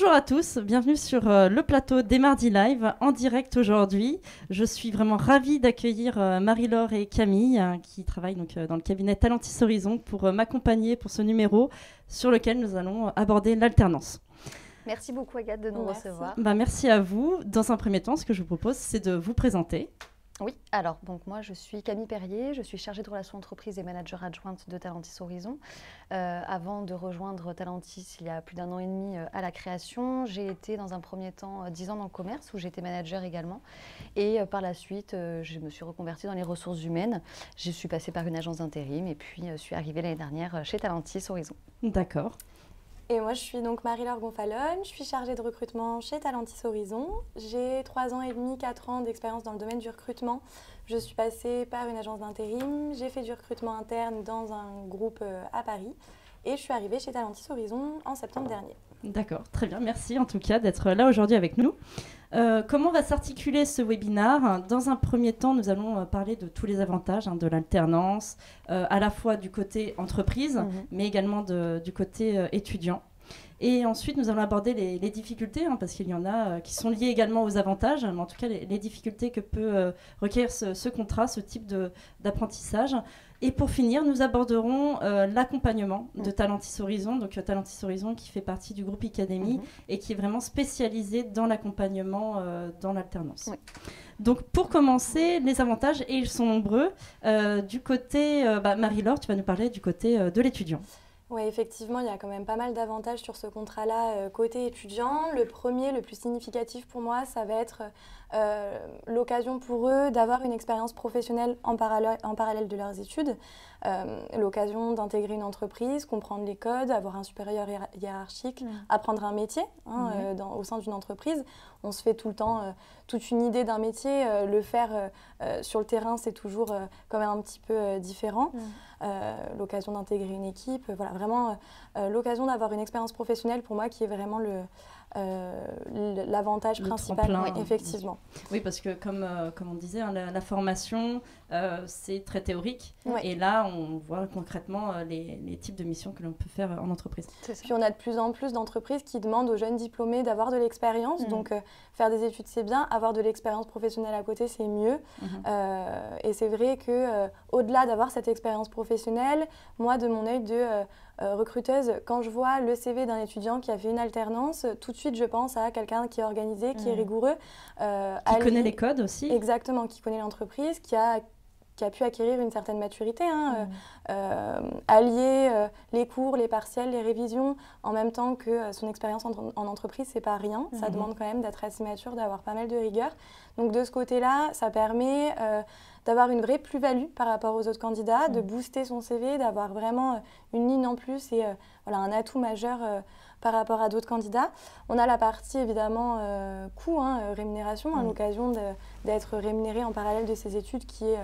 Bonjour à tous, bienvenue sur le plateau des Mardis Live en direct aujourd'hui. Je suis vraiment ravie d'accueillir Marie-Laure et Camille qui travaillent donc, dans le cabinet Talentis Horizon pour m'accompagner pour ce numéro sur lequel nous allons aborder l'alternance. Merci beaucoup Agathe de nous recevoir. Merci à vous. Dans un premier temps, ce que je vous propose, c'est de vous présenter. Oui, alors donc moi je suis Camille Perrier, je suis chargée de relations entreprises et manager adjointe de Talentis Horizon. Avant de rejoindre Talentis il y a plus d'1 an et demi à la création, j'ai été dans un premier temps 10 ans dans le commerce où j'étais manager également. Et par la suite, je me suis reconvertie dans les ressources humaines. Je suis passée par une agence d'intérim et puis je suis arrivée l'année dernière chez Talentis Horizon. D'accord. Et moi, je suis donc Marie-Laure Gonfalone, je suis chargée de recrutement chez Talentis Horizon. J'ai 3 ans et demi, 4 ans d'expérience dans le domaine du recrutement. Je suis passée par une agence d'intérim, j'ai fait du recrutement interne dans un groupe à Paris et je suis arrivée chez Talentis Horizon en septembre dernier. D'accord, très bien, merci en tout cas d'être là aujourd'hui avec nous. Comment va s'articuler ce webinaire? Dans un premier temps, nous allons parler de tous les avantages de l'alternance, à la fois du côté entreprise, mais également du côté étudiant. Et ensuite, nous allons aborder les difficultés, parce qu'il y en a qui sont liées également aux avantages, mais en tout cas les difficultés que peut requérir ce contrat, ce type d'apprentissage. Et pour finir, nous aborderons l'accompagnement de Talentis Horizon, donc Talentis Horizon qui fait partie du groupe Icademy et qui est vraiment spécialisé dans l'accompagnement dans l'alternance. Oui. Donc pour commencer, les avantages, et ils sont nombreux, du côté, Marie-Laure, tu vas nous parler du côté de l'étudiant. Oui, effectivement, il y a quand même pas mal d'avantages sur ce contrat-là côté étudiant. Le premier, le plus significatif pour moi, ça va être l'occasion pour eux d'avoir une expérience professionnelle en parallèle de leurs études, l'occasion d'intégrer une entreprise, comprendre les codes, avoir un supérieur hiérarchique, apprendre un métier au sein d'une entreprise. On se fait tout le temps toute une idée d'un métier, le faire sur le terrain, c'est toujours quand même un petit peu différent. L'occasion d'intégrer une équipe, voilà, vraiment l'occasion d'avoir une expérience professionnelle pour moi qui est vraiment l'avantage principal, tremplin, effectivement. Oui, parce que comme on disait, la formation, c'est très théorique. Ouais. Et là, on voit concrètement les types de missions que l'on peut faire en entreprise. Puis on a de plus en plus d'entreprises qui demandent aux jeunes diplômés d'avoir de l'expérience. Donc faire des études, c'est bien. Avoir de l'expérience professionnelle à côté, c'est mieux. Et c'est vrai qu'au-delà d'avoir cette expérience professionnelle, moi, de mon œil de recruteuse, quand je vois le CV d'un étudiant qui a fait une alternance, tout de suite je pense à quelqu'un qui est organisé, qui est rigoureux. Qui connaît les codes aussi. Exactement, qui connaît l'entreprise, qui a pu acquérir une certaine maturité, allier les cours, les partiels, les révisions, en même temps que son expérience en entreprise, c'est pas rien. Ça demande quand même d'être assez mature, d'avoir pas mal de rigueur. Donc de ce côté-là, ça permet d'avoir une vraie plus-value par rapport aux autres candidats, de booster son CV, d'avoir vraiment une ligne en plus et voilà, un atout majeur par rapport à d'autres candidats. On a la partie évidemment coût, rémunération, l'occasion d'être rémunéré en parallèle de ses études qui est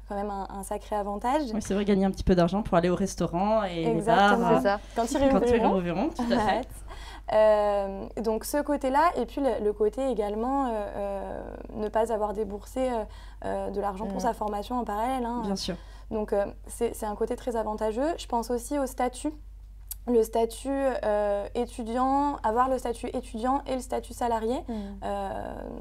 quand même un sacré avantage. Oui, c'est vrai, gagner un petit peu d'argent pour aller au restaurant et exactement, les bars. C'est ça. Quand ils réouvriront, tout à fait. Donc ce côté-là, et puis le côté également ne pas avoir déboursé de l'argent pour sa formation en parallèle. Bien sûr. Donc c'est un côté très avantageux. Je pense aussi au statut. Le statut étudiant, avoir le statut étudiant et le statut salarié,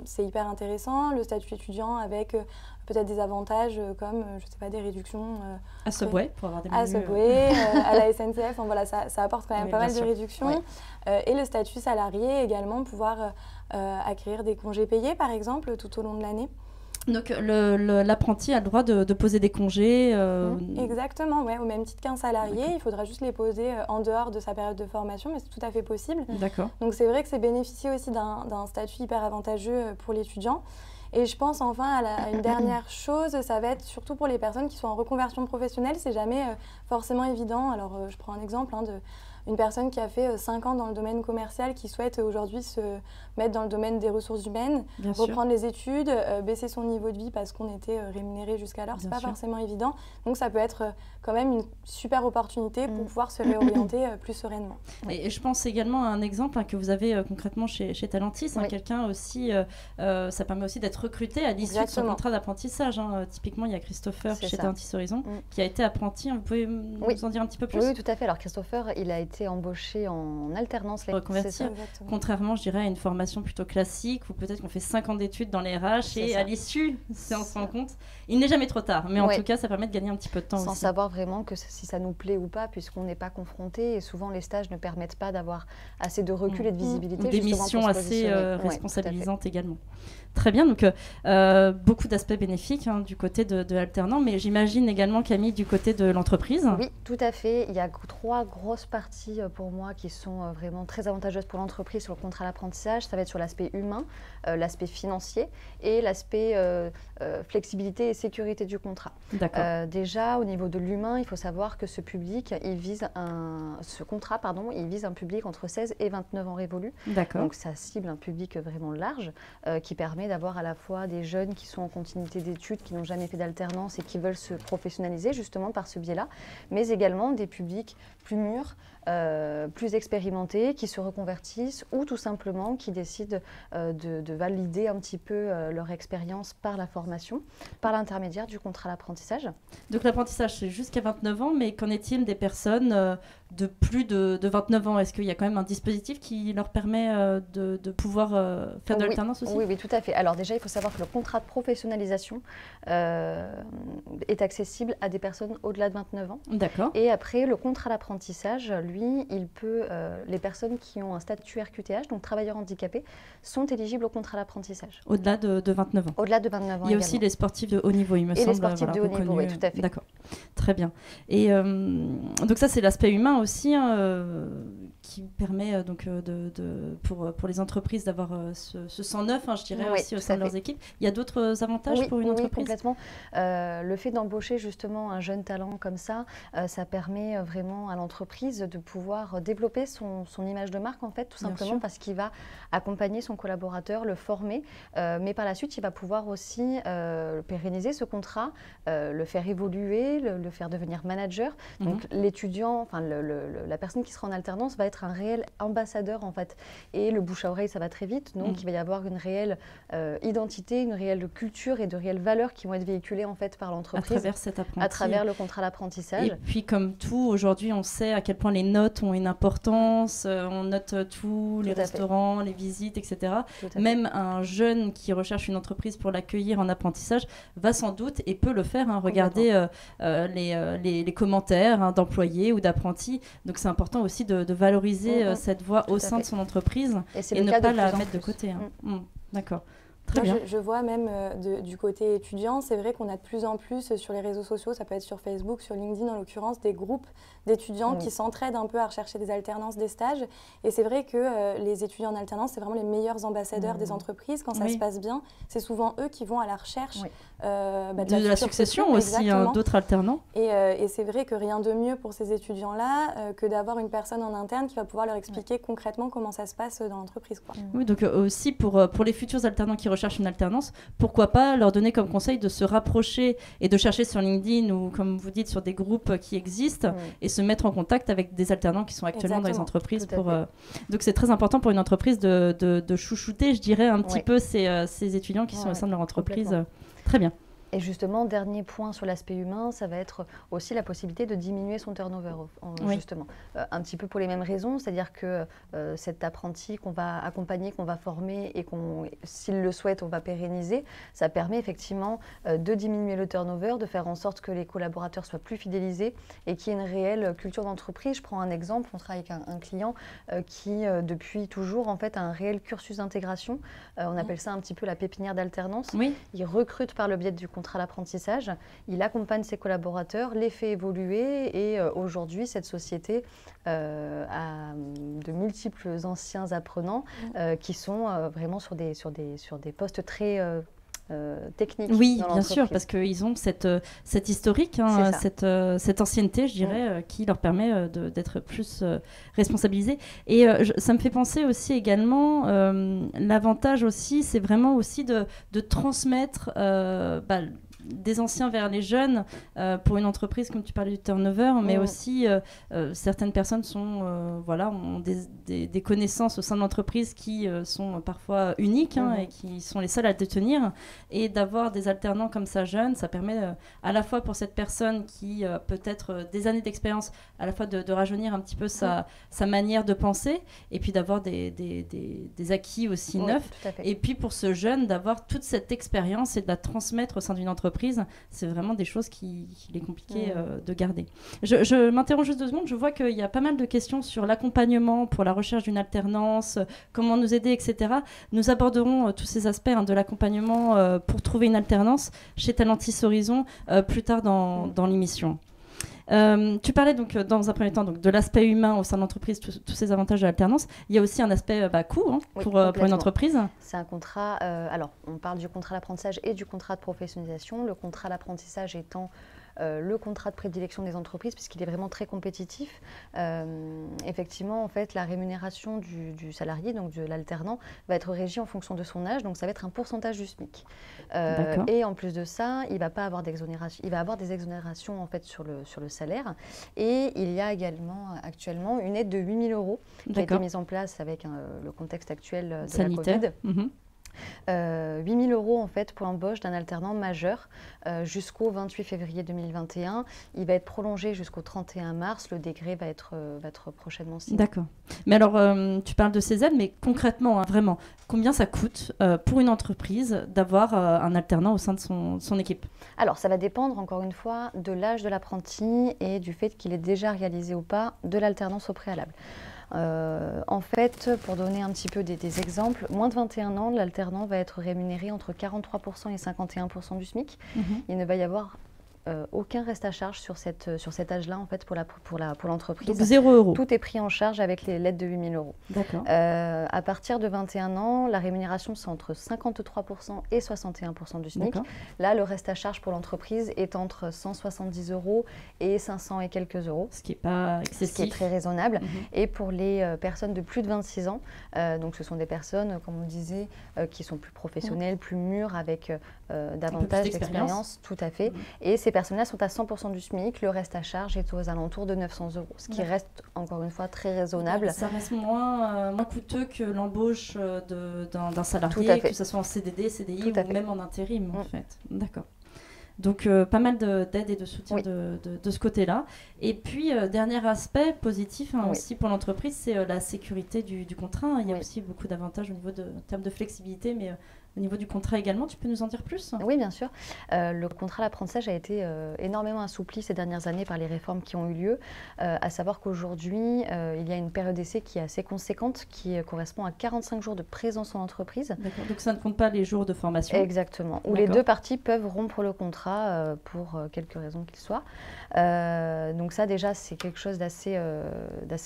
c'est hyper intéressant. Le statut étudiant avec peut-être des avantages comme, je sais pas, des réductions à Subway, pour avoir des menus. À Subway, à la SNCF, voilà, ça apporte quand même pas mal de réductions. Et le statut salarié également, pouvoir acquérir des congés payés, par exemple, tout au long de l'année. Donc l'apprenti a le droit de poser des congés Exactement, ouais, au même titre qu'un salarié. Il faudra juste les poser en dehors de sa période de formation, mais c'est tout à fait possible. D'accord. Donc c'est vrai que c'est bénéficier aussi d'un statut hyper avantageux pour l'étudiant. Et je pense enfin à une dernière chose, ça va être surtout pour les personnes qui sont en reconversion professionnelle, c'est jamais forcément évident. Alors je prends un exemple une personne qui a fait 5 ans dans le domaine commercial, qui souhaite aujourd'hui se mettre dans le domaine des ressources humaines, reprendre les études, baisser son niveau de vie parce qu'on était rémunéré jusqu'alors, c'est pas forcément évident. Donc ça peut être quand même une super opportunité pour pouvoir se réorienter plus sereinement. Et je pense également à un exemple que vous avez concrètement chez Talentis, quelqu'un aussi, ça permet aussi d'être recruté à l'issue de son contrat d'apprentissage. Typiquement, il y a Christopher chez Talentis Horizon qui a été apprenti. Vous pouvez nous en dire un petit peu plus? Oui, tout à fait. Alors Christopher, il a été été embauchée en alternance. Reconvertir, contrairement, je dirais, à une formation plutôt classique où peut-être qu'on fait 5 ans d'études dans les RH et à l'issue, on se rend compte, il n'est jamais trop tard. Mais en tout cas, ça permet de gagner un petit peu de temps sans aussi. savoir vraiment que si ça nous plaît ou pas, puisqu'on n'est pas confronté. Et souvent, les stages ne permettent pas d'avoir assez de recul et de visibilité. Ou des missions assez responsabilisantes également. Très bien, donc beaucoup d'aspects bénéfiques du côté de l'alternant, mais j'imagine également, Camille, du côté de l'entreprise. Oui, tout à fait. Il y a 3 grosses parties pour moi qui sont vraiment très avantageuses pour l'entreprise sur le contrat d'apprentissage. Ça va être sur l'aspect humain, l'aspect financier et l'aspect flexibilité et sécurité du contrat. Déjà, au niveau de l'humain, il faut savoir que ce contrat, il vise un public entre 16 et 29 ans révolus. Donc ça cible un public vraiment large qui permet d'avoir à la fois des jeunes qui sont en continuité d'études, qui n'ont jamais fait d'alternance et qui veulent se professionnaliser justement par ce biais-là, mais également des publics plus mûrs, plus expérimentés, qui se reconvertissent ou tout simplement qui décident de valider un petit peu leur expérience par la formation, par l'intermédiaire du contrat d'apprentissage. Donc l'apprentissage, c'est jusqu'à 29 ans, mais qu'en est-il des personnes de plus de 29 ans? Est-ce qu'il y a quand même un dispositif qui leur permet de pouvoir faire de l'alternance aussi? Oui, tout à fait. Alors déjà, il faut savoir que le contrat de professionnalisation est accessible à des personnes au-delà de 29 ans. D'accord. Et après, le contrat d'apprentissage, lui, il peut, les personnes qui ont un statut RQTH, donc travailleurs handicapés, sont éligibles au contrat d'apprentissage. Au-delà de 29 ans? Au-delà de 29 ans. Il y a aussi les sportifs de haut niveau, il me semble. Et les sportifs de haut niveau, oui, tout à fait. D'accord, très bien. Et donc ça, c'est l'aspect humain aussi, qui permet pour les entreprises d'avoir ce sang neuf, je dirais, aussi au sein de leurs équipes. Il y a d'autres avantages pour une entreprise? Oui, complètement. Le fait d'embaucher justement un jeune talent comme ça, ça permet vraiment à l'entreprise de pouvoir développer son image de marque, en fait, tout simplement parce qu'il va accompagner son collaborateur, le former, mais par la suite, il va pouvoir aussi pérenniser ce contrat, le faire évoluer, le faire devenir manager. Donc l'étudiant, enfin la personne qui sera en alternance va être un réel ambassadeur, en fait. Et le bouche à oreille, ça va très vite. Donc il va y avoir une réelle identité, une réelle culture et de réelles valeurs qui vont être véhiculées, en fait, par l'entreprise. À travers cet apprenti. À travers le contrat d'apprentissage. Et puis, comme tout, aujourd'hui, on sait à quel point les notes ont une importance. On note tout, les restaurants, les visites, etc. Même un jeune qui recherche une entreprise pour l'accueillir en apprentissage va sans doute et peut le faire, regarder les commentaires d'employés ou d'apprentis. Donc c'est important aussi de valoriser cette voix au sein de son entreprise et ne pas la mettre de côté. D'accord. Très bien. Je vois même du côté étudiant, c'est vrai qu'on a de plus en plus sur les réseaux sociaux, ça peut être sur Facebook, sur LinkedIn en l'occurrence, des groupes d'étudiants qui s'entraident un peu à rechercher des alternances, des stages. Et c'est vrai que les étudiants en alternance, c'est vraiment les meilleurs ambassadeurs des entreprises. Quand ça se passe bien, c'est souvent eux qui vont à la recherche de la succession aussi d'autres alternants. Et c'est vrai que rien de mieux pour ces étudiants-là que d'avoir une personne en interne qui va pouvoir leur expliquer concrètement comment ça se passe dans l'entreprise. Oui, donc aussi pour les futurs alternants qui recherchent une alternance, pourquoi pas leur donner comme conseil de se rapprocher et de chercher sur LinkedIn ou, comme vous dites, sur des groupes qui existent et se mettre en contact avec des alternants qui sont actuellement dans les entreprises. Donc c'est très important pour une entreprise de chouchouter, je dirais, un petit peu ces étudiants qui sont au sein de leur entreprise. Très bien. Et justement, dernier point sur l'aspect humain, ça va être aussi la possibilité de diminuer son turnover, justement. Un petit peu pour les mêmes raisons, c'est-à-dire que cet apprenti qu'on va accompagner, qu'on va former et s'il le souhaite, on va pérenniser, ça permet effectivement de diminuer le turnover, de faire en sorte que les collaborateurs soient plus fidélisés et qu'il y ait une réelle culture d'entreprise. Je prends un exemple, on travaille avec un client qui, depuis toujours, en fait, a un réel cursus d'intégration. On appelle ça un petit peu la pépinière d'alternance. Il recrute par le biais du contrat d'apprentissage, il accompagne ses collaborateurs, les fait évoluer et aujourd'hui, cette société a de multiples anciens apprenants qui sont vraiment sur des postes très techniques. Oui, bien sûr, parce qu'ils ont cette historique, cette ancienneté, je dirais, qui leur permet d'être plus responsabilisés. Et ça me fait penser aussi également, l'avantage aussi, c'est vraiment aussi de transmettre des anciens vers les jeunes pour une entreprise, comme tu parlais du turnover, mais aussi certaines personnes ont des connaissances au sein de l'entreprise qui sont parfois uniques et qui sont les seuls à le détenir. Et d'avoir des alternants comme ça jeunes, ça permet à la fois pour cette personne qui peut-être des années d'expérience, à la fois de rajeunir un petit peu sa manière de penser, et puis d'avoir des acquis aussi neufs. Et puis pour ce jeune, d'avoir toute cette expérience et de la transmettre au sein d'une entreprise, c'est vraiment des choses qu'il est compliqué de garder. Je m'interroge juste 2 secondes, je vois qu'il y a pas mal de questions sur l'accompagnement pour la recherche d'une alternance, comment nous aider, etc. Nous aborderons tous ces aspects de l'accompagnement pour trouver une alternance chez Talentis Horizon plus tard dans l'émission. Tu parlais donc dans un premier temps donc, de l'aspect humain au sein de l'entreprise, tous ces avantages de l'alternance. Il y a aussi un aspect coût pour une entreprise. C'est un contrat, alors on parle du contrat d'apprentissage et du contrat de professionnalisation. Le contrat d'apprentissage étant le contrat de prédilection des entreprises puisqu'il est vraiment très compétitif. Effectivement, en fait, la rémunération du salarié, donc de l'alternant, va être régie en fonction de son âge, donc ça va être un pourcentage du SMIC. Et en plus de ça, il va pas avoir d'exonération, il va avoir des exonérations en fait sur le salaire. Et il y a également actuellement une aide de 8 000 € qui a été mise en place avec le contexte actuel de sanitaire. La Covid. 8 000 € en fait pour l'embauche d'un alternant majeur jusqu'au 28 février 2021. Il va être prolongé jusqu'au 31 mars. Le décret va être prochainement signé. D'accord. Mais alors, tu parles de ces aides, mais concrètement, vraiment, combien ça coûte pour une entreprise d'avoir un alternant au sein de son équipe? Alors, ça va dépendre, encore une fois, de l'âge de l'apprenti et du fait qu'il ait déjà réalisé ou pas de l'alternance au préalable. En fait, pour donner un petit peu des exemples, moins de 21 ans, l'alternant va être rémunéré entre 43% et 51% du SMIC. Il ne va y avoir aucun reste à charge sur cet âge-là en fait pour l'entreprise. Donc 0 €. Tout est pris en charge avec l'aide de 8 000 €. D'accord. À partir de 21 ans, la rémunération c'est entre 53% et 61% du SMIC. Là, le reste à charge pour l'entreprise est entre 170 € et 500 et quelques euros. Ce qui n'est pas excessif. Ce qui est très raisonnable. Et pour les personnes de plus de 26 ans, donc ce sont des personnes, comme on disait, qui sont plus professionnelles, plus mûres, avec davantage d'expérience. Tout à fait. Et ces personnes-là sont à 100% du SMIC. Le reste à charge est aux alentours de 900 €, ce qui reste, encore une fois, très raisonnable. Ça reste moins coûteux que l'embauche d'un salarié, que ce soit en CDD, CDI ou même en intérim, en fait. D'accord. Donc, pas mal d'aide et de soutien de ce côté-là. Et puis, dernier aspect positif aussi pour l'entreprise, c'est la sécurité du contrat. Il y a aussi beaucoup d'avantages en termes de flexibilité, mais au niveau du contrat également, tu peux nous en dire plus? Oui, bien sûr. Le contrat d'apprentissage a été énormément assoupli ces dernières années par les réformes qui ont eu lieu, à savoir qu'aujourd'hui, il y a une période d'essai qui est assez conséquente, qui correspond à 45 jours de présence en entreprise. D'accord, donc ça ne compte pas les jours de formation? Exactement, où les deux parties peuvent rompre le contrat pour quelque raison qu'il soit. Donc ça, déjà, c'est quelque chose d'assez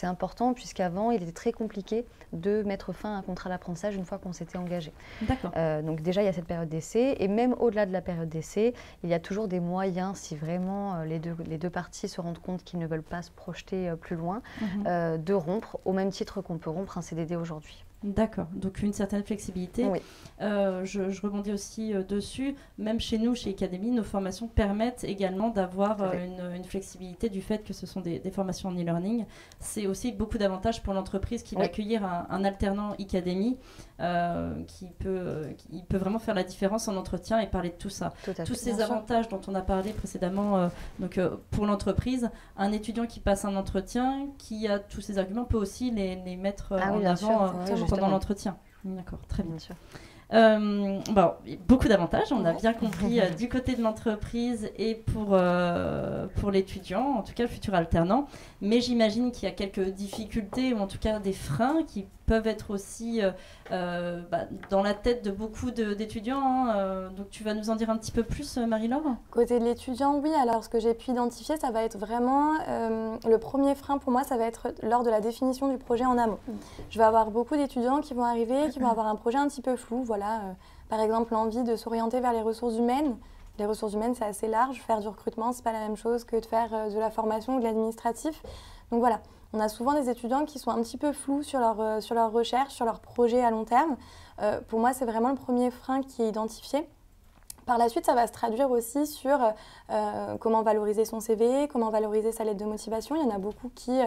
important, puisqu'avant, il était très compliqué de mettre fin à un contrat d'apprentissage une fois qu'on s'était engagé. D'accord. Donc déjà, il y a cette période d'essai, et même au-delà de la période d'essai, il y a toujours des moyens, si vraiment les deux parties se rendent compte qu'ils ne veulent pas se projeter plus loin, de rompre, au même titre qu'on peut rompre un CDD aujourd'hui. D'accord, donc une certaine flexibilité. Oui. Je rebondis aussi dessus. Même chez nous, chez Academy, nos formations permettent également d'avoir une flexibilité du fait que ce sont des formations en e-learning. C'est aussi beaucoup d'avantages pour l'entreprise qui va accueillir un alternant Academy qui peut vraiment faire la différence en entretien et parler de tout ça. Tous ces avantages dont on a parlé précédemment pour l'entreprise, un étudiant qui passe un entretien, qui a tous ces arguments, peut aussi les mettre en avant pendant l'entretien. D'accord, très bien. Beaucoup d'avantages, on a bien compris du côté de l'entreprise et pour l'étudiant, en tout cas le futur alternant. Mais j'imagine qu'il y a quelques difficultés ou en tout cas des freins qui peuvent être aussi dans la tête de beaucoup d'étudiants. Donc tu vas nous en dire un petit peu plus, Marie-Laure? Côté de l'étudiant, oui. Alors ce que j'ai pu identifier, ça va être vraiment le premier frein pour moi, ça va être lors de la définition du projet en amont. Je vais avoir beaucoup d'étudiants qui vont arriver, qui vont avoir un projet un petit peu flou. Voilà, par exemple l'envie de s'orienter vers les ressources humaines. Les ressources humaines, c'est assez large. Faire du recrutement, c'est pas la même chose que de faire de la formation ou de l'administratif. Donc voilà. On a souvent des étudiants qui sont un petit peu flous sur leur recherche, sur leur projet à long terme. Pour moi, c'est vraiment le premier frein qui est identifié. Par la suite, ça va se traduire aussi sur comment valoriser son CV, comment valoriser sa lettre de motivation. Il y en a beaucoup qui,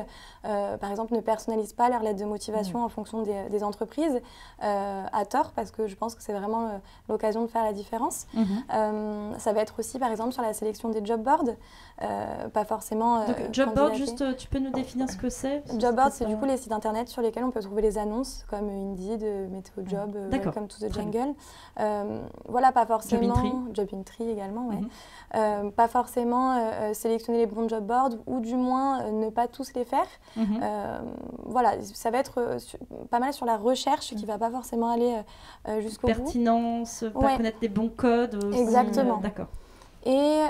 par exemple, ne personnalisent pas leur lettre de motivation en fonction des entreprises, à tort, parce que je pense que c'est vraiment l'occasion de faire la différence. Ça va être aussi, par exemple, sur la sélection des job boards, pas forcément Donc, job board, juste, tu peux nous définir ce que c'est? Job board, c'est du coup les sites internet sur lesquels on peut trouver les annonces, comme Indeed, Météo Job, Welcome to the Jungle. Voilà, pas forcément... Jobintree également, ouais. Pas forcément sélectionner les bons job boards ou du moins ne pas tous les faire. Voilà, ça va être pas mal sur la recherche qui ne va pas forcément aller jusqu'au bout. Pertinence, pas connaître des bons codes. Aussi. Exactement. D'accord. Et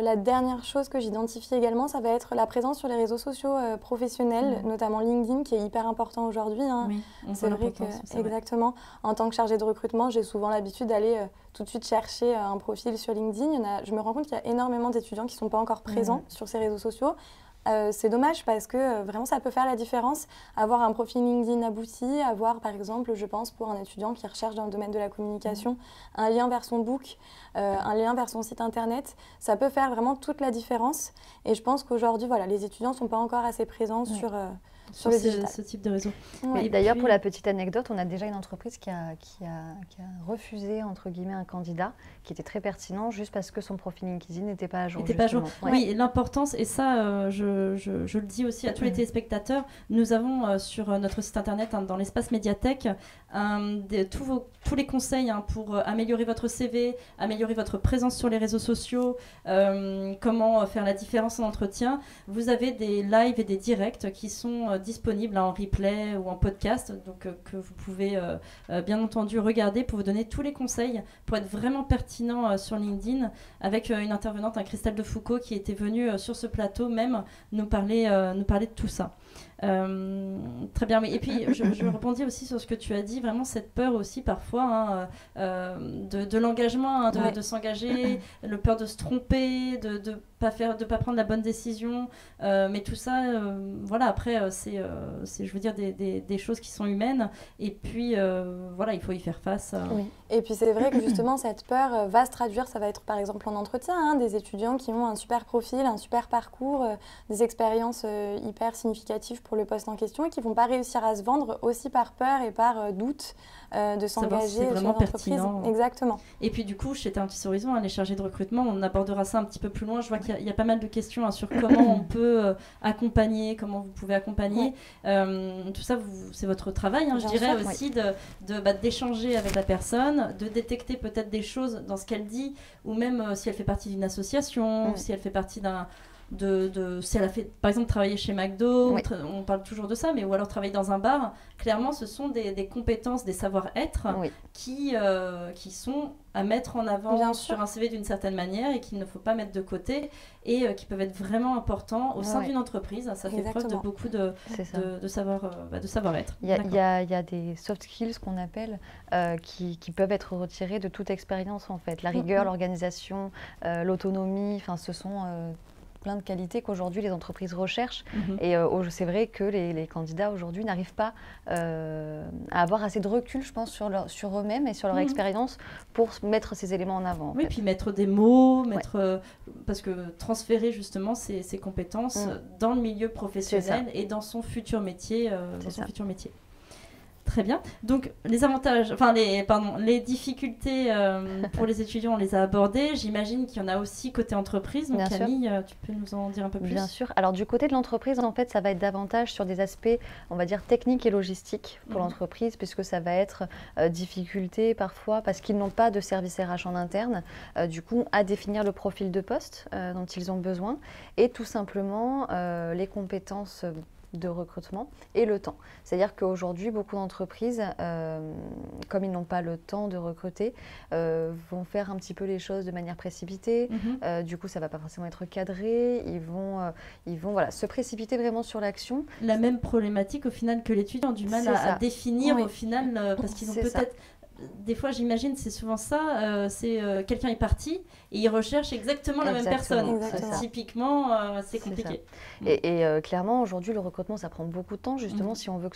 la dernière chose que j'identifie également, ça va être la présence sur les réseaux sociaux professionnels, notamment LinkedIn, qui est hyper important aujourd'hui. Hein. Oui, c'est vrai que, exactement. En tant que chargée de recrutement, j'ai souvent l'habitude d'aller tout de suite chercher un profil sur LinkedIn. Je me rends compte qu'il y a énormément d'étudiants qui ne sont pas encore présents sur ces réseaux sociaux. C'est dommage parce que vraiment ça peut faire la différence. Avoir un profil LinkedIn abouti, avoir par exemple, je pense pour un étudiant qui recherche dans le domaine de la communication, un lien vers son book, un lien vers son site internet, ça peut faire vraiment toute la différence. Et je pense qu'aujourd'hui, voilà, les étudiants ne sont pas encore assez présents sur le digital. Ce type de réseau. Ouais. D'ailleurs, pour la petite anecdote, on a déjà une entreprise qui a refusé, entre guillemets, un candidat qui était très pertinent juste parce que son profil LinkedIn n'était pas à jour. Oui, l'importance, et ça, je le dis aussi à tous les téléspectateurs, nous avons sur notre site internet, dans l'espace médiathèque, tous les conseils pour améliorer votre CV, améliorer votre présence sur les réseaux sociaux, comment faire la différence en entretien. Vous avez des lives et des directs qui sont disponibles en replay ou en podcast, donc que vous pouvez bien entendu regarder pour vous donner tous les conseils pour être vraiment pertinent sur LinkedIn, avec une intervenante, Christelle Defoucault, qui était venue sur ce plateau même nous parler de tout ça. Très bien, et puis je rebondis aussi sur ce que tu as dit, vraiment cette peur aussi parfois de l'engagement, de s'engager, le peur de se tromper, de pas prendre la bonne décision, mais tout ça, voilà, après c'est je veux dire des choses qui sont humaines, et puis voilà, il faut y faire face. Oui. Et puis c'est vrai que justement cette peur va se traduire, ça va être par exemple en entretien, des étudiants qui ont un super profil, un super parcours, des expériences hyper significatives pour le poste en question et qui ne vont pas réussir à se vendre aussi par peur et par doute de s'engager sur l'entreprise. Exactement. Et puis du coup, chez Talentis Horizon, les chargés de recrutement, on abordera ça un petit peu plus loin. Je vois qu'il y a pas mal de questions sur comment on peut accompagner, comment vous pouvez accompagner. Tout ça, c'est votre travail, je dirais aussi, d'échanger avec la personne, de détecter peut-être des choses dans ce qu'elle dit, ou même si elle fait partie d'une association, si elle fait partie si elle a fait par exemple travailler chez McDo, on parle toujours de ça, mais ou alors travailler dans un bar. Clairement, ce sont des compétences, des savoir-être qui sont à mettre en avant sur un CV d'une certaine manière et qu'il ne faut pas mettre de côté, et qui peuvent être vraiment importants au sein d'une entreprise. Ça fait preuve de beaucoup de savoir-être. Il y a des soft skills qu'on appelle qui peuvent être retirés de toute expérience en fait. La rigueur, l'organisation, l'autonomie, ce sont plein de qualités qu'aujourd'hui les entreprises recherchent. Et c'est vrai que les candidats aujourd'hui n'arrivent pas à avoir assez de recul, je pense, sur eux-mêmes et sur leur expérience pour mettre ces éléments en avant. Puis mettre des mots, parce que transférer justement ces compétences dans le milieu professionnel et dans son futur métier. Très bien. Donc, les avantages, les difficultés pour les étudiants, on les a abordées. J'imagine qu'il y en a aussi côté entreprise. Donc, Camille, tu peux nous en dire un peu plus? Bien sûr. Alors, du côté de l'entreprise, en fait, ça va être davantage sur des aspects, on va dire, techniques et logistiques pour l'entreprise, puisque ça va être difficulté parfois parce qu'ils n'ont pas de service RH en interne, du coup, à définir le profil de poste dont ils ont besoin, et tout simplement les compétences de recrutement et le temps. C'est-à-dire qu'aujourd'hui, beaucoup d'entreprises, comme ils n'ont pas le temps de recruter, vont faire un petit peu les choses de manière précipitée. Du coup, ça ne va pas forcément être cadré. Ils vont se précipiter vraiment sur l'action. La même problématique au final que l'étudiant, du mal à définir au final, parce qu'ils ont peut-être des fois, j'imagine, c'est souvent ça. Quelqu'un est parti et il recherche exactement la même personne. Typiquement, c'est compliqué. Et clairement, aujourd'hui, le recrutement, ça prend beaucoup de temps, justement, si on veut que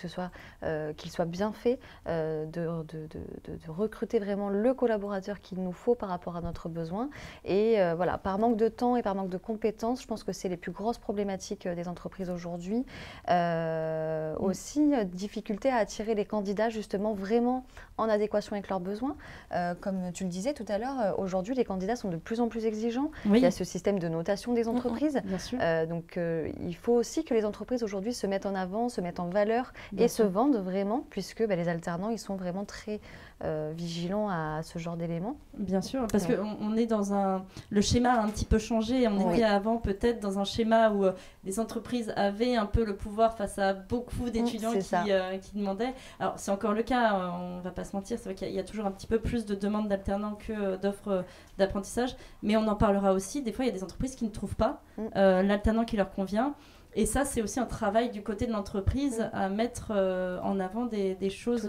qu'il soit bien fait, de recruter vraiment le collaborateur qu'il nous faut par rapport à notre besoin. Et voilà, par manque de temps et par manque de compétences, je pense que c'est les plus grosses problématiques des entreprises aujourd'hui. Aussi, difficulté à attirer les candidats, justement, vraiment en adéquation avec leurs besoins. Comme tu le disais tout à l'heure, aujourd'hui, les candidats sont de plus en plus exigeants. Il y a ce système de notation des entreprises. Bien sûr. Donc, il faut aussi que les entreprises aujourd'hui se mettent en avant, se mettent en valeur et se vendent vraiment, puisque les alternants, ils sont vraiment très vigilants à ce genre d'éléments. Bien sûr, parce qu'on est dans le schéma a un petit peu changé. On était avant peut-être dans un schéma où les entreprises avaient un peu le pouvoir face à beaucoup d'étudiants qui demandaient. Alors, c'est encore le cas, on ne va pas se mentir, c'est vrai qu'il y a toujours un petit peu plus de demandes d'alternants que d'offres d'apprentissage, mais on en parlera aussi. Des fois, il y a des entreprises qui ne trouvent pas l'alternant qui leur convient. Et ça, c'est aussi un travail du côté de l'entreprise à mettre en avant des choses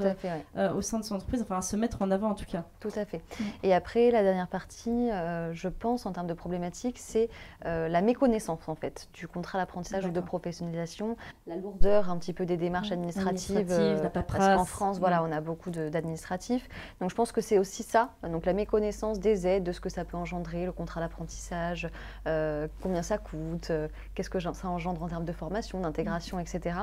au sein de son entreprise, enfin à se mettre en avant en tout cas. Tout à fait. Et après, la dernière partie, je pense en termes de problématique, c'est la méconnaissance en fait du contrat d'apprentissage ou de professionnalisation, la lourdeur un petit peu des démarches administratives, la paperasse. Parce qu'en France, voilà, on a beaucoup d'administratifs. Donc je pense que c'est aussi ça, donc la méconnaissance des aides, de ce que ça peut engendrer, le contrat d'apprentissage, combien ça coûte, qu'est-ce que ça engendre en termes de formation, d'intégration, etc.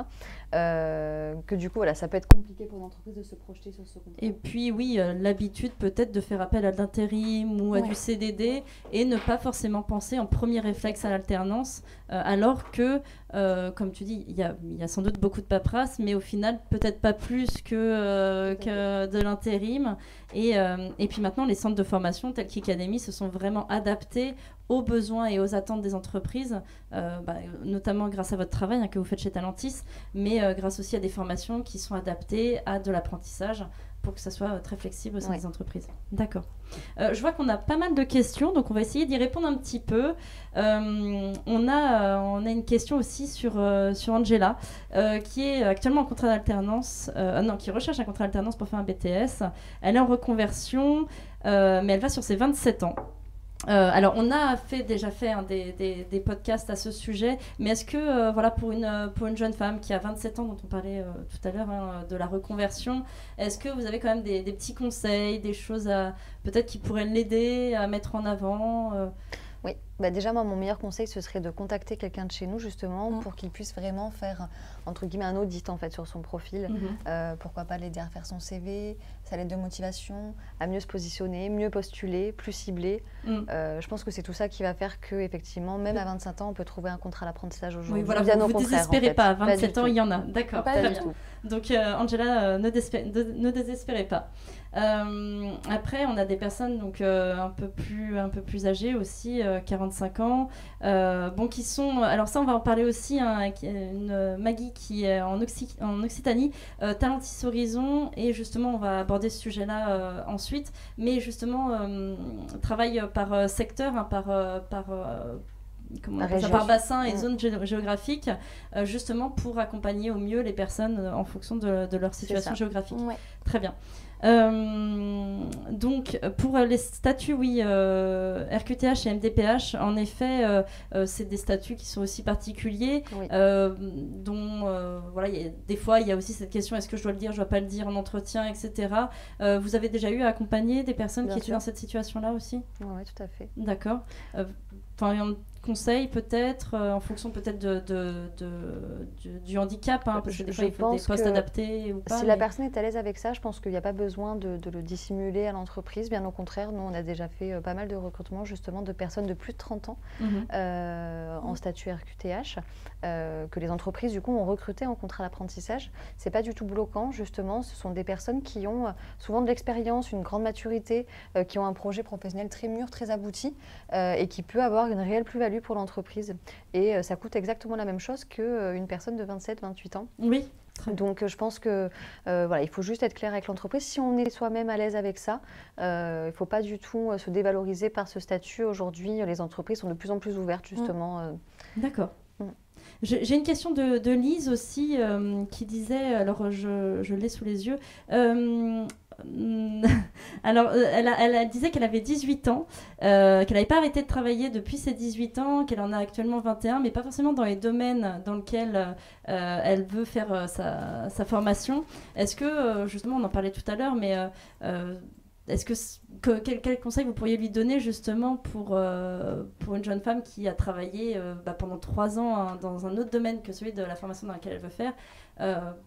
Que du coup, voilà, ça peut être compliqué pour l'entreprise de se projeter sur ce contrat. Et puis oui, l'habitude peut-être de faire appel à de l'intérim ou à du CDD et ne pas forcément penser en premier réflexe à l'alternance, alors que, comme tu dis, il y a sans doute beaucoup de paperasse, mais au final, peut-être pas plus que de l'intérim. Et puis maintenant, les centres de formation tels qu'Icademy se sont vraiment adaptés aux besoins et aux attentes des entreprises, notamment grâce à votre travail que vous faites chez Talentis, mais grâce aussi à des formations qui sont adaptées à de l'apprentissage pour que ça soit très flexible au sein des entreprises. D'accord. Je vois qu'on a pas mal de questions, donc on va essayer d'y répondre un petit peu. On a une question aussi sur Angela, qui est actuellement en contrat d'alternance, qui recherche un contrat d'alternance pour faire un BTS. Elle est en reconversion, mais elle va sur ses 27 ans. Alors, on a déjà fait des podcasts à ce sujet, mais est-ce que, pour une jeune femme qui a 27 ans, dont on parlait tout à l'heure, de la reconversion, est-ce que vous avez quand même des petits conseils, des choses peut-être qui pourraient l'aider à mettre en avant Oui, déjà moi mon meilleur conseil ce serait de contacter quelqu'un de chez nous justement pour qu'il puisse vraiment faire entre guillemets un audit en fait sur son profil. Pourquoi pas l'aider à faire son CV, sa lettre de motivation, à mieux se positionner, mieux postuler, plus cibler. Je pense que c'est tout ça qui va faire que effectivement même à 25 ans on peut trouver un contrat d'apprentissage aujourd'hui. Oui, voilà, vous ne désespérez pas, à 27 ans il y en a, d'accord. Pas du tout. Donc Angela, ne désespérez pas. Après, on a des personnes donc un peu plus âgées aussi, 45 ans, qui sont. Alors ça, on va en parler aussi avec une Maggie qui est en Occitanie, Talentis Horizon, et justement, on va aborder ce sujet-là ensuite. Mais justement, travaille par secteur, par bassin et zone géographique, justement pour accompagner au mieux les personnes en fonction de leur situation géographique. Très bien. Donc pour les statuts, RQTH et MDPH, en effet, c'est des statuts qui sont aussi particuliers, dont des fois il y a aussi cette question, est-ce que je dois le dire, je dois pas le dire en entretien, etc. Vous avez déjà eu à accompagner des personnes qui étaient dans cette situation-là aussi? Oui, tout à fait. D'accord. Conseil peut-être en fonction peut-être du handicap, parce que des fois il faut des postes adaptés ou pas. Si la personne est à l'aise avec ça, je pense qu'il n'y a pas besoin de le dissimuler à l'entreprise. Bien au contraire, nous on a déjà fait pas mal de recrutements justement de personnes de plus de 30 ans en statut RQTH que les entreprises du coup ont recruté en contrat d'apprentissage. C'est pas du tout bloquant justement. Ce sont des personnes qui ont souvent de l'expérience, une grande maturité, qui ont un projet professionnel très mûr, très abouti et qui peut avoir une réelle plus-value pour l'entreprise. Et ça coûte exactement la même chose qu'une personne de 27-28 ans. Oui. Donc je pense que il faut juste être clair avec l'entreprise. Si on est soi-même à l'aise avec ça, il ne faut pas du tout se dévaloriser par ce statut. Aujourd'hui, les entreprises sont de plus en plus ouvertes justement. D'accord. J'ai une question de Lise aussi qui disait, alors je l'ai sous les yeux, Alors, elle disait qu'elle avait 18 ans, qu'elle n'avait pas arrêté de travailler depuis ses 18 ans, qu'elle en a actuellement 21, mais pas forcément dans les domaines dans lesquels elle veut faire sa formation. Est-ce que, justement, on en parlait tout à l'heure, mais est-ce quel conseil vous pourriez lui donner justement pour une jeune femme qui a travaillé pendant 3 ans dans un autre domaine que celui de la formation dans laquelle elle veut faire,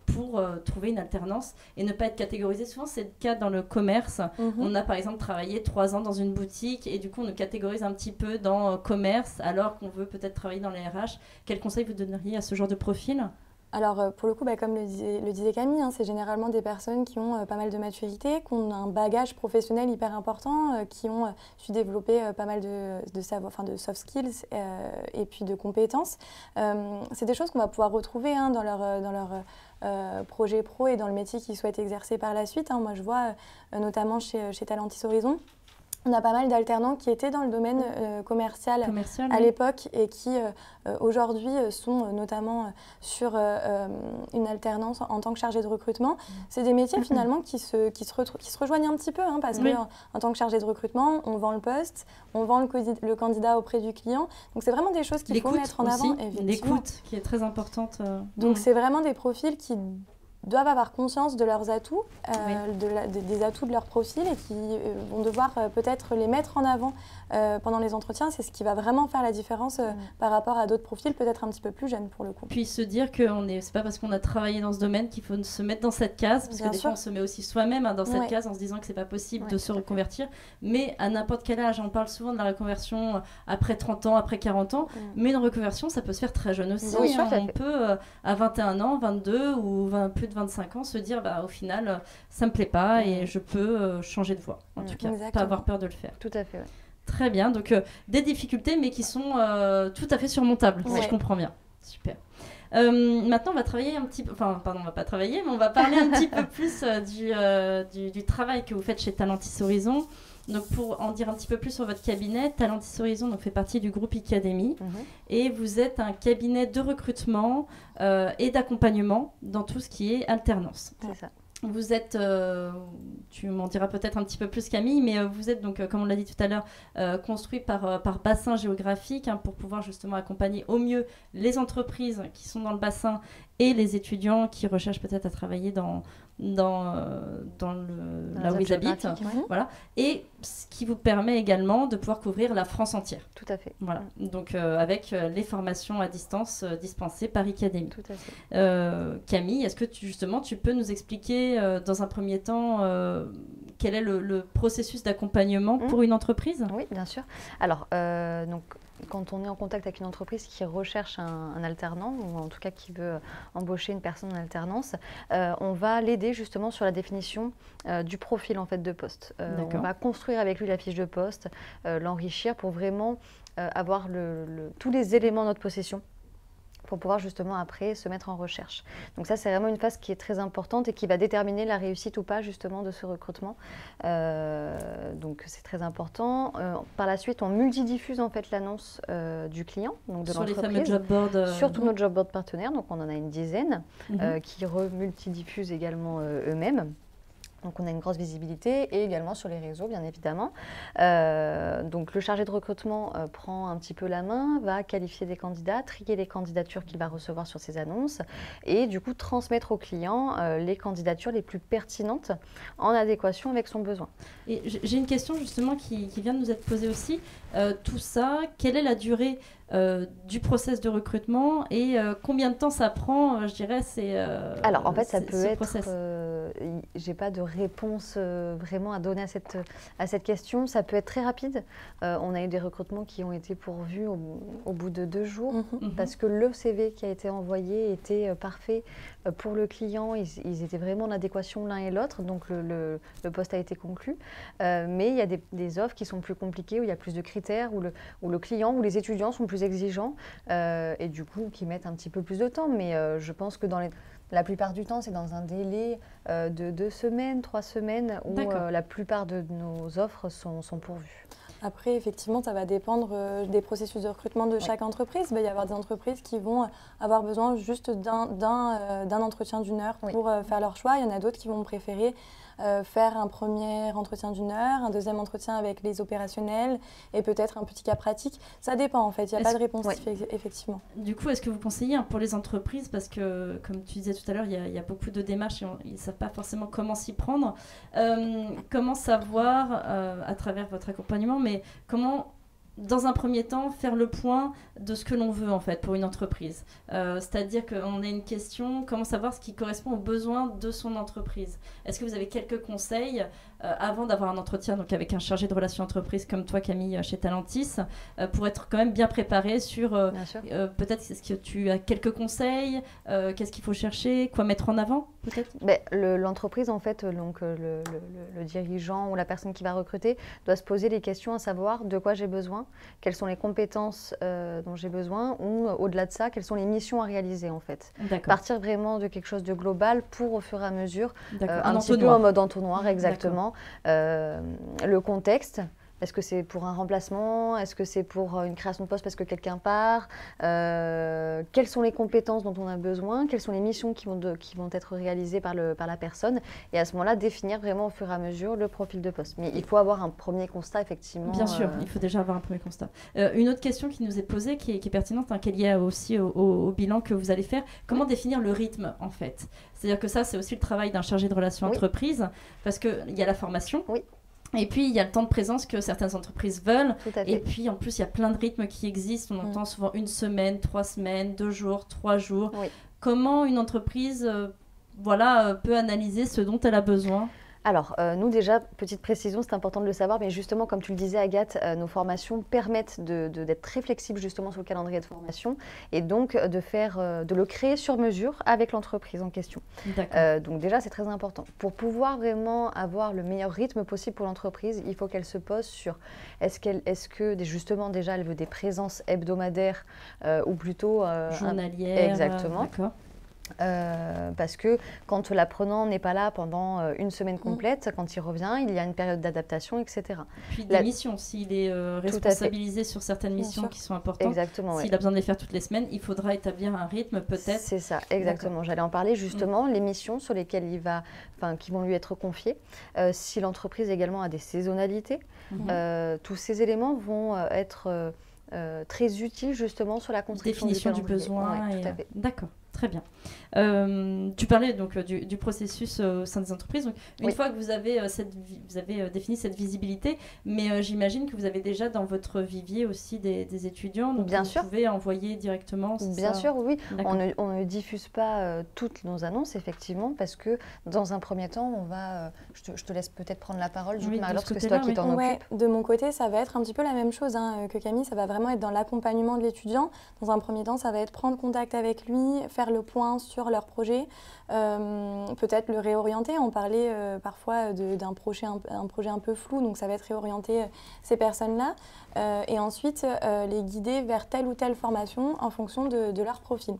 pour trouver une alternance et ne pas être catégorisée? Souvent, c'est le cas dans le commerce. On a par exemple travaillé 3 ans dans une boutique et du coup, on nous catégorise un petit peu dans commerce alors qu'on veut peut-être travailler dans les RH. Quel conseil vous donneriez à ce genre de profil? Alors, pour le coup, comme le disait Camille, c'est généralement des personnes qui ont pas mal de maturité, qui ont un bagage professionnel hyper important, qui ont su développer pas mal de savoir, de soft skills et puis de compétences. C'est des choses qu'on va pouvoir retrouver dans leur projet pro et dans le métier qu'ils souhaitent exercer par la suite. Moi, je vois notamment chez Talentis Horizon, on a pas mal d'alternants qui étaient dans le domaine commercial à l'époque et qui aujourd'hui sont notamment sur une alternance en tant que chargé de recrutement. C'est des métiers finalement qui se rejoignent un petit peu parce qu'en tant que chargé de recrutement, on vend le poste, on vend le candidat auprès du client. Donc c'est vraiment des choses qu'il faut mettre en avant. L'écoute qui est très importante. Donc c'est vraiment des profils qui doivent avoir conscience de leurs atouts, des atouts de leur profil et qui vont devoir peut-être les mettre en avant pendant les entretiens. C'est ce qui va vraiment faire la différence par rapport à d'autres profils peut-être un petit peu plus jeunes pour le coup. Puis se dire que c'est pas parce qu'on a travaillé dans ce domaine qu'il faut se mettre dans cette case, parce que des fois on se met aussi soi-même dans cette case en se disant que c'est pas possible de se reconvertir, mais à n'importe quel âge. On parle souvent de la reconversion après 30 ans, après 40 ans, mais une reconversion ça peut se faire très jeune aussi. On peut à 21 ans, 22 ou plus de 25 ans se dire au final ça me plaît pas et je peux changer de voie, en tout cas. Pas avoir peur de le faire. Tout à fait, Très bien, donc des difficultés mais qui sont tout à fait surmontables, si je comprends bien. Super. Maintenant on va travailler un petit peu, on va pas travailler, mais on va parler un petit peu plus du travail que vous faites chez Talentis Horizon. Donc pour en dire un petit peu plus sur votre cabinet, Talentis Horizon fait partie du groupe Icademy et vous êtes un cabinet de recrutement et d'accompagnement dans tout ce qui est alternance. C'est ça. Vous êtes, tu m'en diras peut-être un petit peu plus Camille, mais vous êtes donc, comme on l'a dit tout à l'heure, construit par bassin géographique pour pouvoir justement accompagner au mieux les entreprises qui sont dans le bassin et les étudiants qui recherchent peut-être à travailler là où ils habitent. Voilà. Et ce qui vous permet également de pouvoir couvrir la France entière. Tout à fait. Voilà. Donc avec les formations à distance dispensées par Icademy. Tout à fait. Camille, est-ce que tu peux nous expliquer dans un premier temps quel est le processus d'accompagnement pour une entreprise? Oui, bien sûr. Alors, donc, quand on est en contact avec une entreprise qui recherche un alternant, ou en tout cas qui veut embaucher une personne en alternance, on va l'aider justement sur la définition du profil en fait, de poste. On va construire avec lui la fiche de poste, l'enrichir pour vraiment avoir tous les éléments de notre possession pour pouvoir justement après se mettre en recherche. Donc ça, c'est vraiment une phase qui est très importante et qui va déterminer la réussite ou pas justement de ce recrutement. Donc c'est très important. Par la suite, on multidiffuse en fait l'annonce du client, donc de l'entreprise. Sur les fameux job boards. Sur tous nos job boards partenaires, donc on en a une dizaine qui multidiffusent également eux-mêmes. Donc on a une grosse visibilité et également sur les réseaux bien évidemment. Donc le chargé de recrutement prend un petit peu la main, va qualifier des candidats, trier les candidatures qu'il va recevoir sur ses annonces et du coup transmettre au client les candidatures les plus pertinentes en adéquation avec son besoin. Et j'ai une question justement qui vient de nous être posée aussi. Tout ça, quelle est la durée du process de recrutement et combien de temps ça prend, je dirais, Alors en fait ça peut être, j'ai pas de réponse vraiment à donner à cette question, ça peut être très rapide. On a eu des recrutements qui ont été pourvus au bout de 2 jours parce que le CV qui a été envoyé était parfait pour le client, ils étaient vraiment en adéquation l'un et l'autre, donc le poste a été conclu. Mais il y a des offres qui sont plus compliquées, où il y a plus de critères, où le client ou les étudiants sont plus exigeants et du coup qui mettent un petit peu plus de temps. Mais je pense que la plupart du temps, c'est dans un délai de 2 semaines, 3 semaines où la plupart de nos offres sont pourvues. Après, effectivement, ça va dépendre des processus de recrutement de chaque entreprise. Il va y avoir des entreprises qui vont avoir besoin juste d'un entretien d'1 heure pour faire leur choix. Il y en a d'autres qui vont préférer faire un premier entretien d'1 heure, un deuxième entretien avec les opérationnels et peut-être un petit cas pratique. Ça dépend en fait, il n'y a pas de réponse effectivement. Du coup, est-ce que vous conseillez pour les entreprises, parce que comme tu disais tout à l'heure, il y a beaucoup de démarches et ils ne savent pas forcément comment s'y prendre. Comment savoir, à travers votre accompagnement, mais comment, dans un premier temps, faire le point de ce que l'on veut en fait pour une entreprise. C'est-à-dire qu'on a une question, comment savoir ce qui correspond aux besoins de son entreprise. Est-ce que vous avez quelques conseils avant d'avoir un entretien donc avec un chargé de relations entreprises comme toi Camille chez Talentis pour être quand même bien préparé sur peut-être est-ce que tu as quelques conseils, qu'est-ce qu'il faut chercher, quoi mettre en avant peut-être? L'entreprise en fait, donc le dirigeant ou la personne qui va recruter doit se poser les questions à savoir de quoi j'ai besoin, quelles sont les compétences dont j'ai besoin ou au-delà de ça, quelles sont les missions à réaliser en fait. Partir vraiment de quelque chose de global pour au fur et à mesure, un petit peu en mode entonnoir exactement. Le contexte, est-ce que c'est pour un remplacement, est-ce que c'est pour une création de poste parce que quelqu'un part, quelles sont les compétences dont on a besoin, quelles sont les missions qui vont être réalisées par la personne et à ce moment-là définir vraiment au fur et à mesure le profil de poste. Mais il faut avoir un premier constat effectivement. Bien sûr, il faut déjà avoir un premier constat. Une autre question qui nous est posée, qui est pertinente, qui est liée aussi au bilan que vous allez faire, comment définir le rythme en fait? C'est-à-dire que ça c'est aussi le travail d'un chargé de relations entreprises parce qu'il y a la formation. Et puis, il y a le temps de présence que certaines entreprises veulent. Et puis, en plus, il y a plein de rythmes qui existent. On entend souvent 1 semaine, 3 semaines, 2 jours, 3 jours. Comment une entreprise peut analyser ce dont elle a besoin? Alors, nous déjà, petite précision, c'est important de le savoir, mais justement, comme tu le disais Agathe, nos formations permettent d'être très flexibles justement sur le calendrier de formation et donc de le créer sur mesure avec l'entreprise en question. Donc déjà, c'est très important. Pour pouvoir vraiment avoir le meilleur rythme possible pour l'entreprise, il faut qu'elle se pose sur est-ce que justement déjà elle veut des présences hebdomadaires ou plutôt journalières. Exactement. Parce que quand l'apprenant n'est pas là pendant 1 semaine complète, quand il revient, il y a une période d'adaptation, etc. Puis des missions, s'il est responsabilisé sur certaines missions qui sont importantes, s'il a besoin de les faire toutes les semaines, il faudra établir un rythme peut-être. C'est ça, exactement. J'allais en parler justement, les missions sur lesquelles qui vont lui être confiées. Si l'entreprise également a des saisonnalités, tous ces éléments vont être très utiles justement sur la construction définition du besoin. D'accord. Très bien. Tu parlais donc du processus au sein des entreprises. Donc, une fois que vous avez défini cette visibilité, mais j'imagine que vous avez déjà dans votre vivier aussi des étudiants. Donc vous pouvez envoyer directement. Bien sûr, oui. On ne diffuse pas toutes nos annonces, effectivement, parce que dans un premier temps, on va. Je te laisse peut-être prendre la parole, Marie-Laure, parce que c'est toi qui t'en occupe. De mon côté, ça va être un petit peu la même chose que Camille. Ça va vraiment être dans l'accompagnement de l'étudiant. Dans un premier temps, ça va être prendre contact avec lui, faire le point sur leur projet, peut-être le réorienter. On parlait parfois d'un projet un peu flou, donc ça va être réorienter ces personnes-là et ensuite les guider vers telle ou telle formation en fonction de leur profil.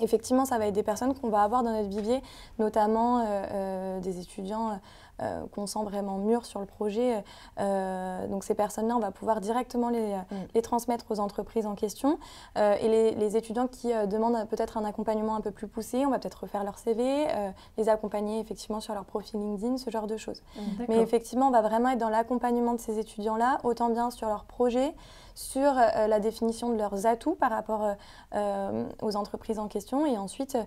Effectivement, ça va être des personnes qu'on va avoir dans notre vivier, notamment des étudiants qu'on sent vraiment mûrs sur le projet. Donc ces personnes-là, on va pouvoir directement les transmettre aux entreprises en question. Et les étudiants qui demandent peut-être un accompagnement un peu plus poussé, on va peut-être refaire leur CV, les accompagner effectivement sur leur profil LinkedIn, ce genre de choses. Mais effectivement, on va vraiment être dans l'accompagnement de ces étudiants-là, autant bien sur leur projet, sur la définition de leurs atouts par rapport aux entreprises en question et ensuite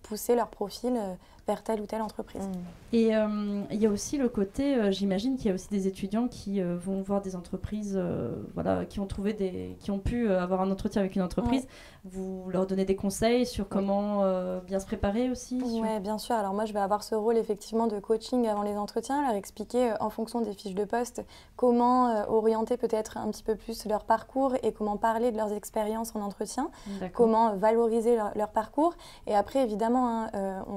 pousser leur profil vers telle ou telle entreprise. Et il y a aussi le côté, j'imagine qu'il y a aussi des étudiants qui vont voir des entreprises qui ont pu avoir un entretien avec une entreprise. Vous leur donnez des conseils sur comment bien se préparer aussi? Oui, bien sûr. Alors moi, je vais avoir ce rôle effectivement de coaching avant les entretiens, leur expliquer en fonction des fiches de poste comment orienter peut-être un petit peu plus leur parcours et comment parler de leurs expériences en entretien, comment valoriser leur parcours. Et après, évidemment,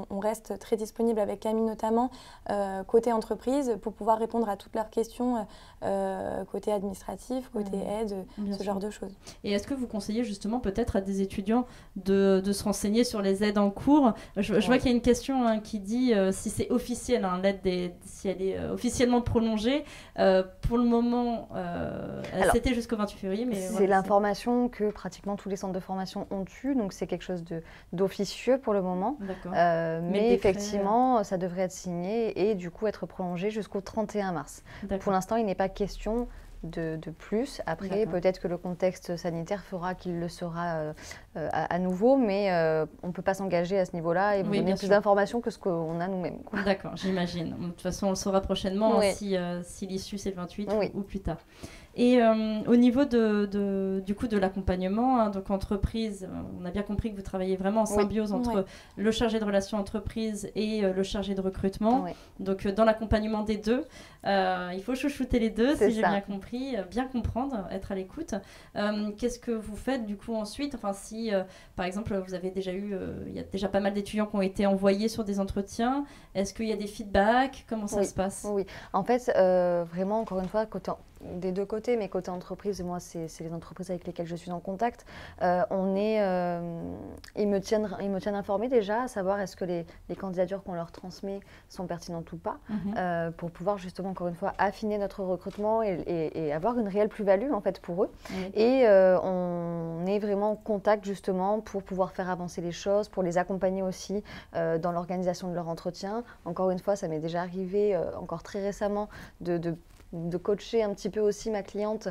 on reste très disponible avec Camille notamment, côté entreprise, pour pouvoir répondre à toutes leurs questions côté administratif, côté aide, ce genre de choses. Et est-ce que vous conseillez justement peut-être à des étudiants de se renseigner sur les aides en cours? Je vois qu'il y a une question qui dit si c'est officiel, l'aide si elle est officiellement prolongée. Pour le moment, c'était jusqu'au 28 février. C'est l'information que pratiquement tous les centres de formation ont eue, donc c'est quelque chose d'officieux pour le moment. Mais effectivement, ça devrait être signé et du coup être prolongé jusqu'au 31 mars. Pour l'instant, il n'est pas question de plus. Après, peut-être que le contexte sanitaire fera qu'il le sera à nouveau, mais on ne peut pas s'engager à ce niveau-là et vous donner plus d'informations que ce qu'on a nous-mêmes. D'accord, j'imagine. De toute façon, on le saura prochainement si l'issue c'est le 28 ou plus tard. Et au niveau du coup de l'accompagnement, donc entreprise, on a bien compris que vous travaillez vraiment en symbiose entre le chargé de relations entreprise et le chargé de recrutement. Donc dans l'accompagnement des deux, il faut chouchouter les deux, si j'ai bien compris, bien comprendre, être à l'écoute. Qu'est-ce que vous faites du coup ensuite? Enfin, si par exemple vous avez déjà eu, il y a déjà pas mal d'étudiants qui ont été envoyés sur des entretiens, est-ce qu'il y a des feedbacks? Comment ça se passe? Oui, en fait, vraiment, encore une fois, des deux côtés, mais côté entreprise, moi, c'est les entreprises avec lesquelles je suis en contact. Ils me tiennent informés déjà, à savoir est-ce que les candidatures qu'on leur transmet sont pertinentes ou pas, pour pouvoir justement, encore une fois, affiner notre recrutement et avoir une réelle plus-value en fait pour eux. Et on est vraiment en contact justement pour pouvoir faire avancer les choses, pour les accompagner aussi dans l'organisation de leur entretien. Encore une fois, ça m'est déjà arrivé, encore très récemment, de coacher un petit peu aussi ma cliente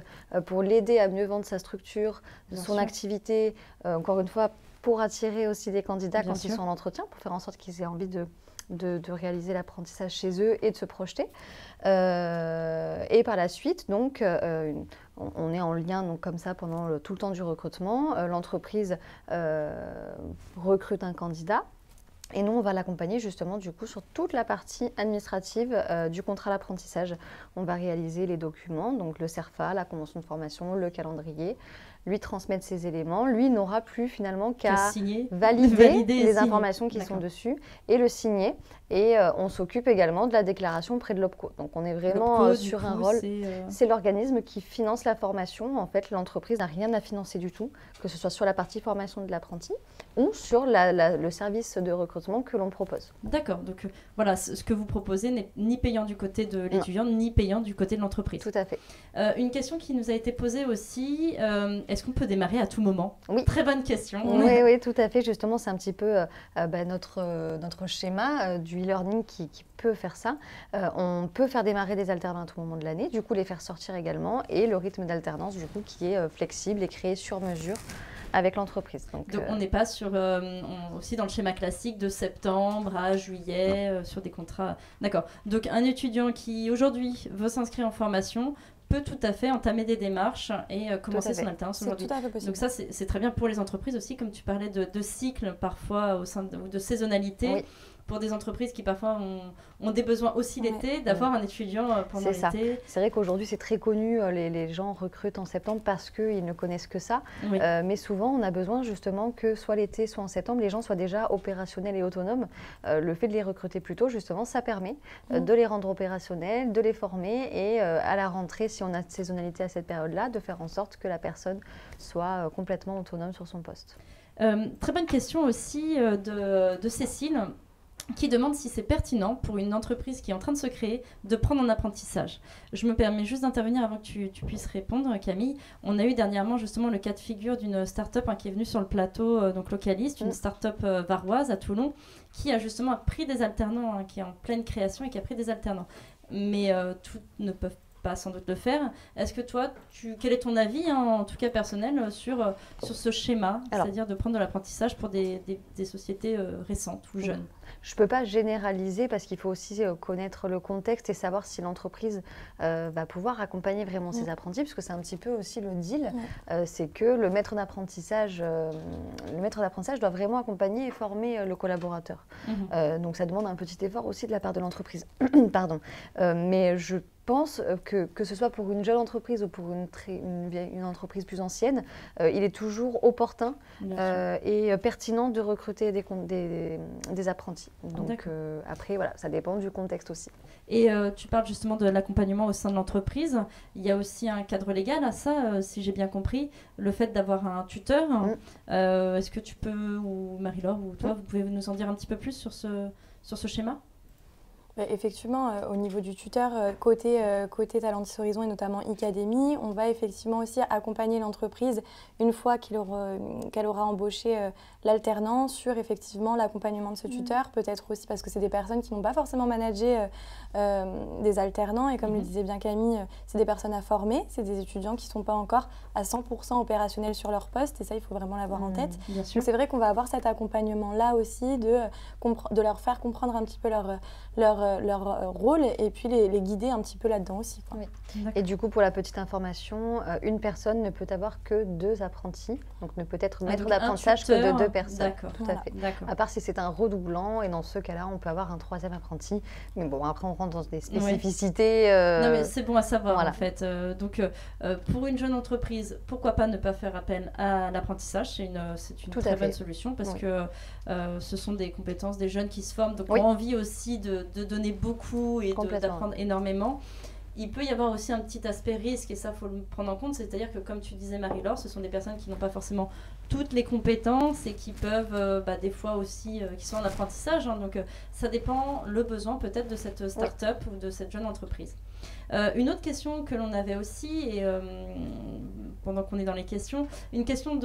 pour l'aider à mieux vendre sa structure, son activité, encore une fois, pour attirer aussi des candidats quand ils sont en entretien, pour faire en sorte qu'ils aient envie de réaliser l'apprentissage chez eux et de se projeter. Et par la suite, donc, on est en lien donc, comme ça pendant tout le temps du recrutement. L'entreprise recrute un candidat. Et nous, on va l'accompagner justement du coup sur toute la partie administrative du contrat d'apprentissage. On va réaliser les documents, donc le CERFA, la convention de formation, le calendrier, lui transmettre ces éléments. Lui n'aura plus finalement qu'à valider les informations qui sont dessus et le signer. Et on s'occupe également de la déclaration auprès de l'OPCO. Donc on est vraiment sur un rôle. C'est l'organisme qui finance la formation. En fait, l'entreprise n'a rien à financer du tout, que ce soit sur la partie formation de l'apprenti ou sur le service de recrutement que l'on propose. D'accord. Donc voilà, ce que vous proposez n'est ni payant du côté de l'étudiant, ni payant du côté de l'entreprise. Tout à fait. Une question qui nous a été posée aussi, est-ce qu'on peut démarrer à tout moment? Oui. Très bonne question. Oui, tout à fait. Justement, c'est un petit peu notre schéma du e-learning qui peut faire ça. On peut faire démarrer des alternants à tout moment de l'année, du coup les faire sortir également, et le rythme d'alternance du coup qui est flexible et créé sur mesure avec l'entreprise. Donc on n'est pas sur aussi dans le schéma classique de septembre à juillet sur des contrats. D'accord. Donc un étudiant qui aujourd'hui veut s'inscrire en formation peut tout à fait entamer des démarches et commencer son alternance aujourd'hui. C'est tout à fait possible. Donc ça, c'est très bien pour les entreprises aussi, comme tu parlais de cycles parfois au sein ou de saisonnalité. Oui. Pour des entreprises qui parfois ont des besoins aussi l'été, d'avoir un étudiant pendant l'été. C'est vrai qu'aujourd'hui, c'est très connu, les gens recrutent en septembre parce qu'ils ne connaissent que ça. Oui. Mais souvent, on a besoin justement que soit l'été, soit en septembre, les gens soient déjà opérationnels et autonomes. Le fait de les recruter plus tôt, justement, ça permet de les rendre opérationnels, de les former et à la rentrée, si on a de saisonnalité à cette période-là, de faire en sorte que la personne soit complètement autonome sur son poste. Très bonne question aussi de Cécile, qui demande si c'est pertinent pour une entreprise qui est en train de se créer de prendre en apprentissage. Je me permets juste d'intervenir avant que tu puisses répondre, Camille. On a eu dernièrement justement le cas de figure d'une start-up qui est venue sur le plateau, donc Localiste, une start-up varoise à Toulon, qui a justement pris des alternants, qui est en pleine création et qui a pris des alternants. Mais toutes ne peuvent pas sans doute le faire. Est-ce que toi, quel est ton avis, en tout cas personnel, sur ce schéma, c'est-à-dire de prendre de l'apprentissage pour des sociétés récentes ou jeunes? Je ne peux pas généraliser parce qu'il faut aussi connaître le contexte et savoir si l'entreprise va pouvoir accompagner vraiment ses apprentis, parce que c'est un petit peu aussi le deal, c'est que le maître d'apprentissage doit vraiment accompagner et former le collaborateur. Donc ça demande un petit effort aussi de la part de l'entreprise. Pardon. Mais je pense que ce soit pour une jeune entreprise ou pour une entreprise plus ancienne, il est toujours opportun et pertinent de recruter des apprentis. Donc après, voilà, ça dépend du contexte aussi. Et tu parles justement de l'accompagnement au sein de l'entreprise. Il y a aussi un cadre légal à ça, si j'ai bien compris. Le fait d'avoir un tuteur. Est-ce que tu peux, ou Marie-Laure, ou toi, vous pouvez nous en dire un petit peu plus sur ce schéma ? Effectivement, au niveau du tuteur, côté Talentis Horizon et notamment Icademy, on va effectivement aussi accompagner l'entreprise une fois qu'elle aura embauché l'alternant sur effectivement l'accompagnement de ce tuteur, peut-être aussi parce que c'est des personnes qui n'ont pas forcément managé des alternants et comme le disait bien Camille, c'est des personnes à former, c'est des étudiants qui ne sont pas encore à 100% opérationnels sur leur poste et ça il faut vraiment l'avoir en tête. Donc c'est vrai qu'on va avoir cet accompagnement-là aussi de leur faire comprendre un petit peu leur rôle et puis les guider un petit peu là-dedans aussi. Quoi. Oui. Et du coup, pour la petite information, une personne ne peut avoir que 2 apprentis, donc ne peut être maître d'apprentissage que de 2 personnes. D'accord. Tout à fait. À part si c'est un redoublant, et dans ce cas-là, on peut avoir un 3e apprenti. Mais bon, après, on rentre dans des spécificités. Non, mais c'est bon à savoir en fait. Donc, pour une jeune entreprise, pourquoi pas ne pas faire appel à l'apprentissage ? C'est une très bonne solution parce que ce sont des compétences des jeunes qui se forment, donc ont envie aussi de donner beaucoup et d'apprendre énormément. Il peut y avoir aussi un petit aspect risque et ça, il faut le prendre en compte. C'est-à-dire que, comme tu disais Marie-Laure, ce sont des personnes qui n'ont pas forcément toutes les compétences et qui peuvent, des fois aussi, qui sont en apprentissage. Donc, ça dépend le besoin peut-être de cette start-up ou de cette jeune entreprise. Une autre question que l'on avait aussi, et pendant qu'on est dans les questions, une question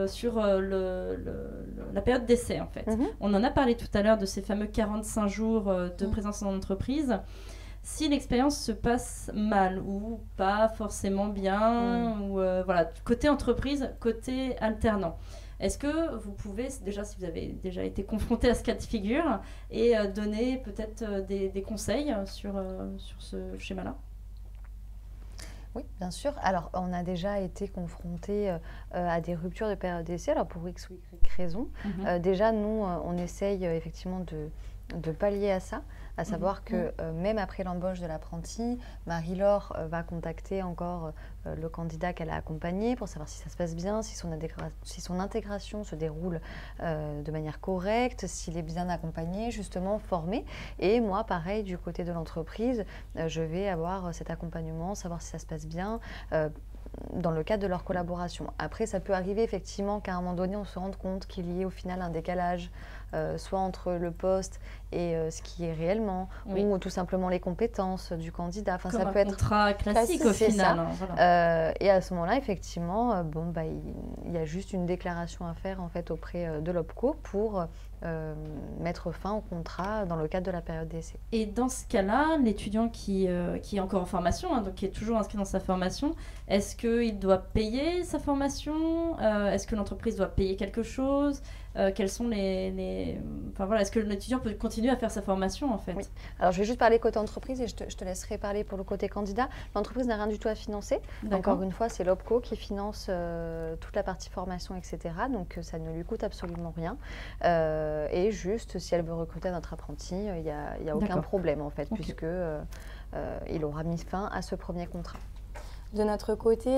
sur la période d'essai en fait. On en a parlé tout à l'heure de ces fameux 45 jours de présence en entreprise. Si l'expérience se passe mal ou pas forcément bien, ou côté entreprise, côté alternant, est-ce que vous pouvez, déjà si vous avez déjà été confronté à ce cas de figure, et donner peut-être des conseils sur ce schéma-là ? Oui, bien sûr. Alors, on a déjà été confronté à des ruptures de période d'essai, alors pour X ou Y raison. Déjà, nous, on essaye effectivement de pallier à ça, à savoir que même après l'embauche de l'apprenti, Marie-Laure va contacter encore le candidat qu'elle a accompagné pour savoir si ça se passe bien, si son intégration se déroule de manière correcte, s'il est bien accompagné, justement formé. Et moi, pareil, du côté de l'entreprise, je vais avoir cet accompagnement, savoir si ça se passe bien, dans le cadre de leur collaboration. Après, ça peut arriver effectivement qu'à un moment donné, on se rende compte qu'il y ait au final un décalage, soit entre le poste et ce qui est réellement, ou tout simplement les compétences du candidat. Enfin, comme ça peut un être contrat classique au final. Et à ce moment-là, effectivement, il y a juste une déclaration à faire en fait auprès de l'OPCO pour mettre fin au contrat dans le cadre de la période d'essai. Et dans ce cas-là, l'étudiant qui est encore en formation, donc qui est toujours inscrit dans sa formation, est-ce qu'il doit payer sa formation ? Est-ce que l'entreprise doit payer quelque chose ? Quels sont est-ce que l'étudiant peut continuer à faire sa formation en fait ? Oui. Alors je vais juste parler côté entreprise et je te laisserai parler pour le côté candidat. L'entreprise n'a rien du tout à financer. Encore une fois, c'est l'OPCO qui finance toute la partie formation, etc. Donc ça ne lui coûte absolument rien. Et juste, si elle veut recruter notre apprenti, il n'y a aucun problème en fait, puisque il aura mis fin à ce premier contrat. De notre côté,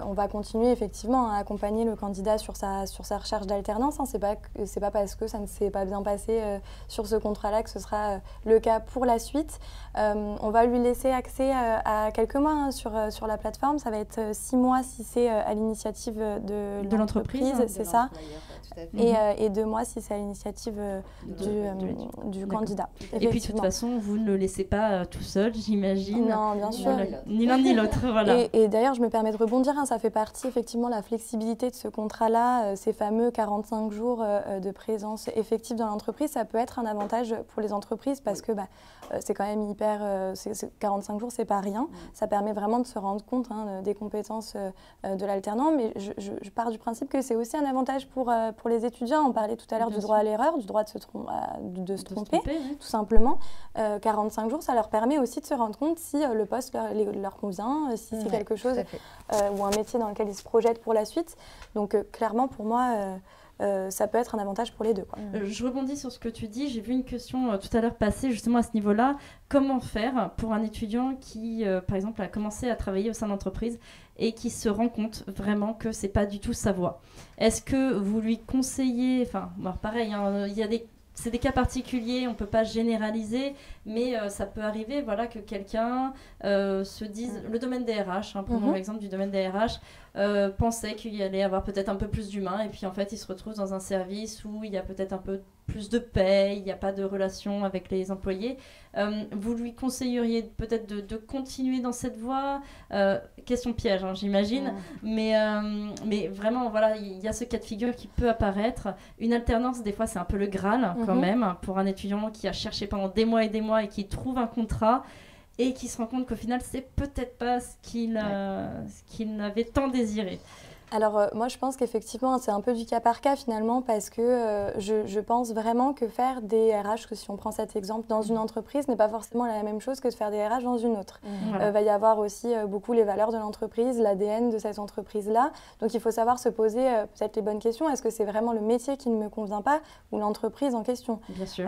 on va continuer effectivement à accompagner le candidat sur sa recherche d'alternance. C'est pas parce que ça ne s'est pas bien passé sur ce contrat-là que ce sera le cas pour la suite. On va lui laisser accès à quelques mois sur la plateforme. Ça va être 6 mois si c'est à l'initiative de l'entreprise, c'est ça. Et 2 mois si c'est à l'initiative du candidat. Et puis de toute façon, vous ne le laissez pas tout seul, j'imagine. Non, bien sûr. Ni l'un ni l'autre, voilà. Et d'ailleurs, je me permets de rebondir, ça fait partie effectivement de la flexibilité de ce contrat-là, ces fameux 45 jours de présence effective dans l'entreprise, ça peut être un avantage pour les entreprises parce que c'est quand même 45 jours, c'est pas rien. Ça permet vraiment de se rendre compte des compétences de l'alternant, mais je pars du principe que c'est aussi un avantage pour les étudiants. On parlait tout à l'heure du droit à l'erreur, du droit de se tromper, tout simplement. 45 jours, ça leur permet aussi de se rendre compte si le poste leur convient, si c'est quelque chose ou un métier dans lequel ils se projettent pour la suite. Donc clairement, pour moi, ça peut être un avantage pour les deux, quoi. Je rebondis sur ce que tu dis. J'ai vu une question tout à l'heure passer justement à ce niveau-là. Comment faire pour un étudiant qui, par exemple, a commencé à travailler au sein d'entreprise et qui se rend compte vraiment que c'est pas du tout sa voie? Est-ce que vous lui conseillez, enfin, bon, pareil, hein, c'est des cas particuliers, on ne peut pas généraliser, mais ça peut arriver, voilà, que quelqu'un se dise, le domaine des RH, hein, prenons l'exemple du domaine des RH, pensait qu'il y allait avoir peut-être un peu plus d'humain, et puis en fait il se retrouve dans un service où il y a peut-être un peu plus de paie, il n'y a pas de relation avec les employés. Vous lui conseilleriez peut-être de continuer dans cette voie? Question piège, hein, j'imagine, mais vraiment, voilà, il y a ce cas de figure qui peut apparaître. Une alternance, des fois, c'est un peu le Graal quand même, pour un étudiant qui a cherché pendant des mois et qui trouve un contrat et qui se rend compte qu'au final, c'est peut-être pas ce qu'il avait tant désiré. Alors moi je pense qu'effectivement c'est un peu du cas par cas finalement parce que je pense vraiment que faire des RH, que si on prend cet exemple dans une entreprise n'est pas forcément la même chose que de faire des RH dans une autre. Voilà. Va y avoir aussi beaucoup les valeurs de l'entreprise, l'ADN de cette entreprise-là. Donc il faut savoir se poser peut-être les bonnes questions. Est-ce que c'est vraiment le métier qui ne me convient pas ou l'entreprise en question? Bien sûr.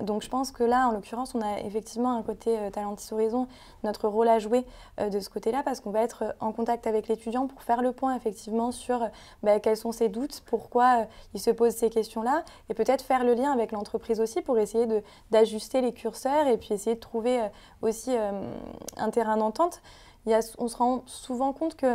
Donc je pense que là en l'occurrence on a effectivement un côté Talentis Horizon, notre rôle à jouer de ce côté-là parce qu'on va être en contact avec l'étudiant pour faire le point effectivement sur quels sont ses doutes, pourquoi il se pose ces questions-là, et peut-être faire le lien avec l'entreprise aussi pour essayer d'ajuster les curseurs et puis essayer de trouver aussi un terrain d'entente. On se rend souvent compte que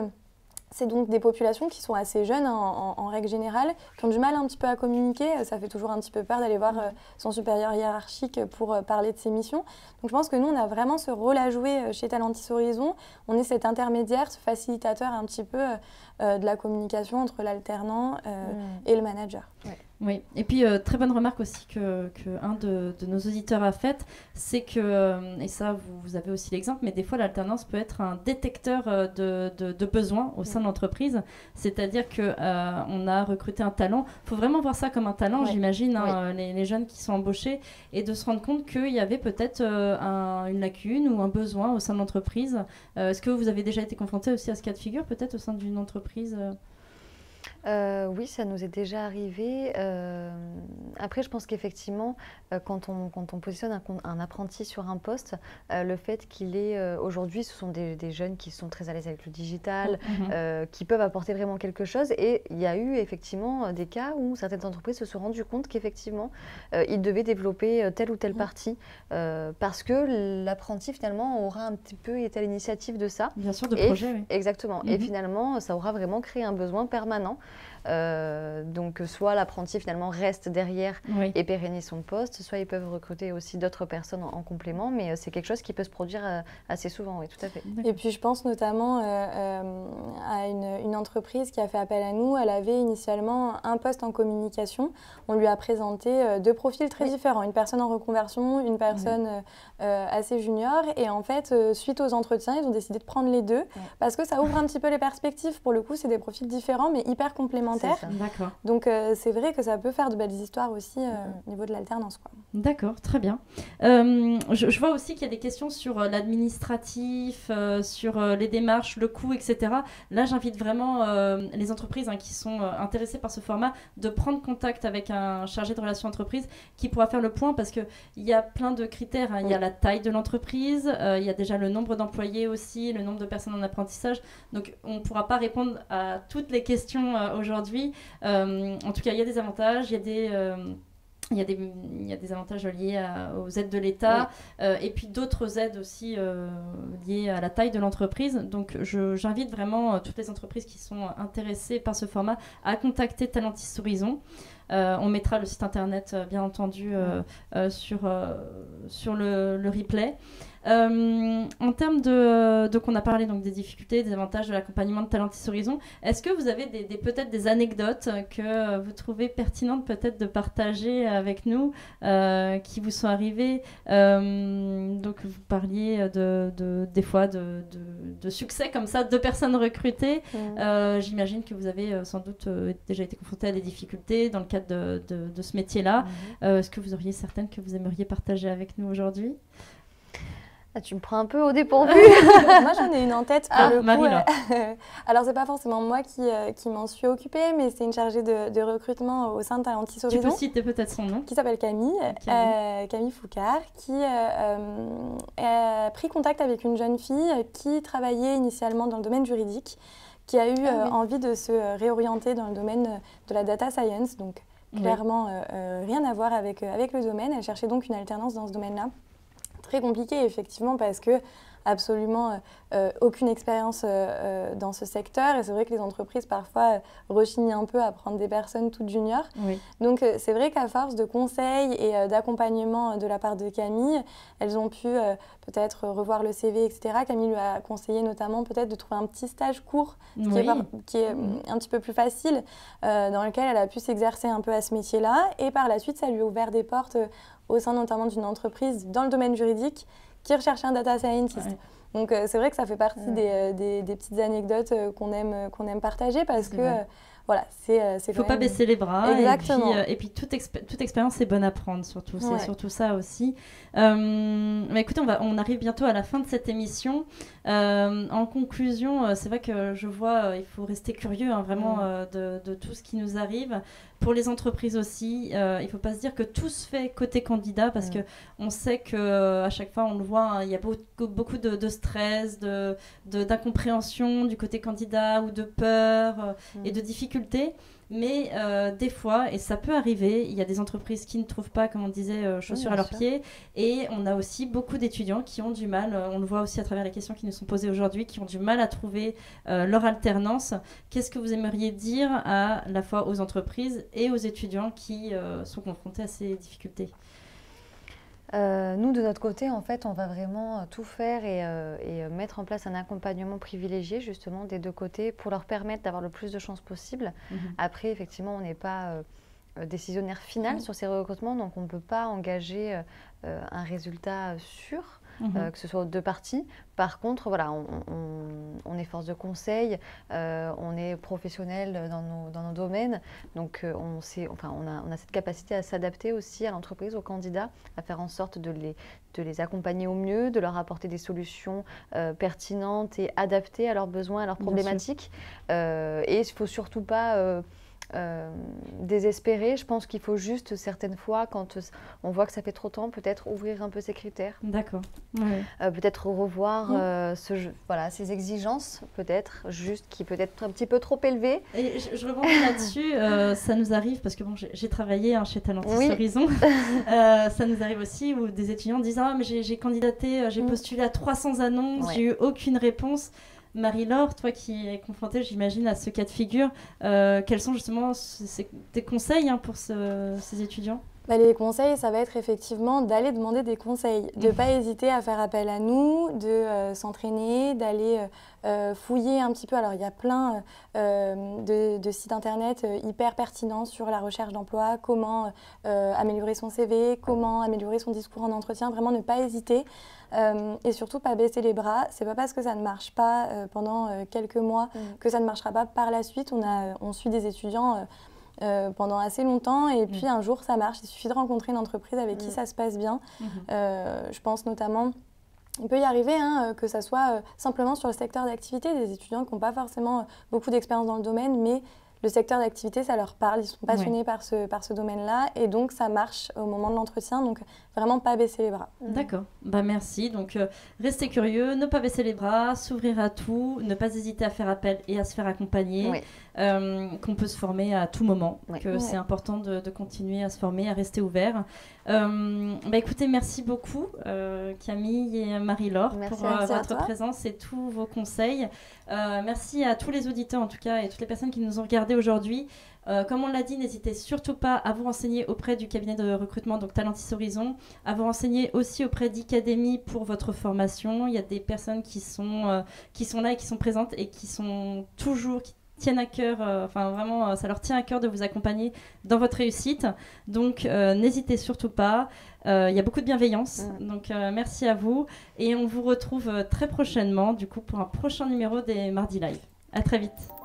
c'est donc des populations qui sont assez jeunes en règle générale, qui ont du mal un petit peu à communiquer. Ça fait toujours un petit peu peur d'aller voir son supérieur hiérarchique pour parler de ses missions. Donc je pense que nous, on a vraiment ce rôle à jouer chez Talentis Horizon. On est cet intermédiaire, ce facilitateur un petit peu de la communication entre l'alternant et le manager. Ouais. Oui, et puis très bonne remarque aussi que un de nos auditeurs a faite, c'est que, et ça vous avez aussi l'exemple, mais des fois l'alternance peut être un détecteur de besoins au sein de l'entreprise, c'est-à-dire qu'on a recruté un talent, il faut vraiment voir ça comme un talent, j'imagine, hein, les jeunes qui sont embauchés, et de se rendre compte qu'il y avait peut-être une lacune ou un besoin au sein de l'entreprise. Est-ce que vous avez déjà été confronté aussi à ce cas de figure, peut-être au sein d'une entreprise Oui, ça nous est déjà arrivé. Après, je pense qu'effectivement, quand on positionne un apprenti sur un poste, le fait qu'il est aujourd'hui, ce sont des jeunes qui sont très à l'aise avec le digital, qui peuvent apporter vraiment quelque chose. Et il y a eu effectivement des cas où certaines entreprises se sont rendues compte qu'effectivement, ils devaient développer telle ou telle partie parce que l'apprenti finalement aura un petit peu été à l'initiative de ça. Bien sûr, de projet, oui. Exactement. Et finalement, ça aura vraiment créé un besoin permanent. Donc soit l'apprenti finalement reste derrière et pérennise son poste, soit ils peuvent recruter aussi d'autres personnes en complément, mais c'est quelque chose qui peut se produire assez souvent, oui, tout à fait. Et puis je pense notamment à une entreprise qui a fait appel à nous. Elle avait initialement un poste en communication. On lui a présenté deux profils très différents, une personne en reconversion, une personne assez junior, et en fait suite aux entretiens ils ont décidé de prendre les deux parce que ça ouvre un petit peu les perspectives. Pour le coup c'est des profils différents mais hyper complémentaires. D'accord. Donc c'est vrai que ça peut faire de belles histoires aussi au niveau de l'alternance, quoi. D'accord, très bien. Je vois aussi qu'il y a des questions sur l'administratif, sur les démarches, le coût, etc. Là, j'invite vraiment les entreprises qui sont intéressées par ce format de prendre contact avec un chargé de relations entreprises qui pourra faire le point parce qu'il y a plein de critères. Il y a la taille de l'entreprise, il y a déjà le nombre d'employés aussi, le nombre de personnes en apprentissage. Donc, on ne pourra pas répondre à toutes les questions aujourd'hui. En tout cas, il y a des avantages, il y a des avantages liés aux aides de l'État et puis d'autres aides aussi liées à la taille de l'entreprise. Donc j'invite vraiment toutes les entreprises qui sont intéressées par ce format à contacter Talentis Horizon. On mettra le site internet bien entendu sur le replay. En termes donc on a parlé donc des difficultés, des avantages de l'accompagnement de Talentis Horizon. Est-ce que vous avez peut-être des anecdotes que vous trouvez pertinentes peut-être de partager avec nous, qui vous sont arrivées? Donc vous parliez des fois de succès comme ça, de personnes recrutées. J'imagine que vous avez sans doute déjà été confronté à des difficultés dans le cadre de ce métier-là. Est-ce que vous auriez certaines que vous aimeriez partager avec nous aujourd'hui ? Ah, tu me prends un peu au dépourvu. Moi, j'en ai une en tête pour le coup. Marie-Laure. Alors, c'est pas forcément moi qui m'en suis occupée, mais c'est une chargée de recrutement au sein de Talentis Tu peux Horizon. citer peut-être son nom? Qui s'appelle Camille, Camille Foucard, qui a pris contact avec une jeune fille qui travaillait initialement dans le domaine juridique, qui a eu envie de se réorienter dans le domaine de la data science, donc clairement rien à voir avec le domaine. Elle cherchait donc une alternance dans ce domaine-là. Très compliqué effectivement parce que absolument aucune expérience dans ce secteur et c'est vrai que les entreprises parfois rechignent un peu à prendre des personnes toutes juniors. Oui. Donc c'est vrai qu'à force de conseils et d'accompagnement de la part de Camille, elles ont pu peut-être revoir le CV, etc. Camille lui a conseillé notamment peut-être de trouver un petit stage court qui est un petit peu plus facile dans lequel elle a pu s'exercer un peu à ce métier-là et par la suite ça lui a ouvert des portes au sein notamment d'une entreprise dans le domaine juridique qui recherchait un data scientist. Ouais. Donc c'est vrai que ça fait partie des petites anecdotes qu'on aime partager parce que voilà, c'est il ne faut pas baisser les bras. Exactement. Et puis toute expérience est bonne à prendre surtout. C'est surtout ça aussi. Mais écoutez, on arrive bientôt à la fin de cette émission. En conclusion, c'est vrai que je vois, il faut rester curieux vraiment de tout ce qui nous arrive. Pour les entreprises aussi, il ne faut pas se dire que tout se fait côté candidat parce qu'on sait qu'à chaque fois, on le voit, hein, il y a beaucoup de stress, d'incompréhension du côté candidat ou de peur et de difficultés. Mais des fois, et ça peut arriver, il y a des entreprises qui ne trouvent pas, comme on disait, chaussures à leurs pieds. Et on a aussi beaucoup d'étudiants qui ont du mal, on le voit aussi à travers les questions qui nous sont posées aujourd'hui, qui ont du mal à trouver leur alternance. Qu'est-ce que vous aimeriez dire à la fois aux entreprises et aux étudiants qui sont confrontés à ces difficultés ? Nous, de notre côté, en fait, on va vraiment tout faire et mettre en place un accompagnement privilégié, justement, des deux côtés, pour leur permettre d'avoir le plus de chances possible. Après, effectivement, on n'est pas décisionnaire final sur ces recrutements, donc on ne peut pas engager un résultat sûr. Que ce soit aux deux parties. Par contre, voilà, on est force de conseil, on est professionnel dans nos domaines, donc on a cette capacité à s'adapter aussi à l'entreprise, aux candidats, à faire en sorte de les accompagner au mieux, de leur apporter des solutions pertinentes et adaptées à leurs besoins, à leurs problématiques. Et il ne faut surtout pas désespérer. Je pense qu'il faut juste certaines fois, quand on voit que ça fait trop de temps, peut-être ouvrir un peu ses critères. D'accord. Peut-être revoir ces exigences, peut-être juste qui peut être un petit peu trop élevées. Et je rebondis là-dessus. Ça nous arrive parce que bon, j'ai travaillé chez Talentis Horizon. Ça nous arrive aussi où des étudiants disent mais j'ai candidaté, j'ai postulé à 300 annonces, j'ai eu aucune réponse. Marie-Laure, toi qui es confrontée, j'imagine, à ce cas de figure, quels sont justement tes conseils pour ces étudiants ? Les conseils, ça va être effectivement d'aller demander des conseils, de ne pas hésiter à faire appel à nous, de s'entraîner, d'aller fouiller un petit peu. Alors, il y a plein de sites internet hyper pertinents sur la recherche d'emploi, comment améliorer son CV, comment améliorer son discours en entretien. Vraiment, ne pas hésiter et surtout pas baisser les bras. C'est pas parce que ça ne marche pas pendant quelques mois que ça ne marchera pas par la suite. On suit des étudiants pendant assez longtemps et puis un jour ça marche. Il suffit de rencontrer une entreprise avec qui ça se passe bien. Je pense notamment, il peut y arriver que ça soit simplement sur le secteur d'activité, des étudiants qui n'ont pas forcément beaucoup d'expérience dans le domaine, mais le secteur d'activité, ça leur parle, ils sont passionnés par ce domaine-là et donc ça marche au moment de l'entretien, donc vraiment pas baisser les bras. D'accord, merci. Donc restez curieux, ne pas baisser les bras, s'ouvrir à tout, ne pas hésiter à faire appel et à se faire accompagner, qu'on peut se former à tout moment, que c'est important de continuer à se former, à rester ouvert. Écoutez, merci beaucoup Camille et Marie-Laure pour votre présence et tous vos conseils. Merci à tous les auditeurs en tout cas et toutes les personnes qui nous ont regardés aujourd'hui. Comme on l'a dit, n'hésitez surtout pas à vous renseigner auprès du cabinet de recrutement, donc Talentis Horizon, à vous renseigner aussi auprès d'Icademy pour votre formation. Il y a des personnes qui sont là et qui sont présentes et qui tiennent à cœur, vraiment, ça leur tient à cœur de vous accompagner dans votre réussite. Donc, n'hésitez surtout pas. Il y a beaucoup de bienveillance. Donc, merci à vous. Et on vous retrouve très prochainement, du coup, pour un prochain numéro des Mardi Live. À très vite.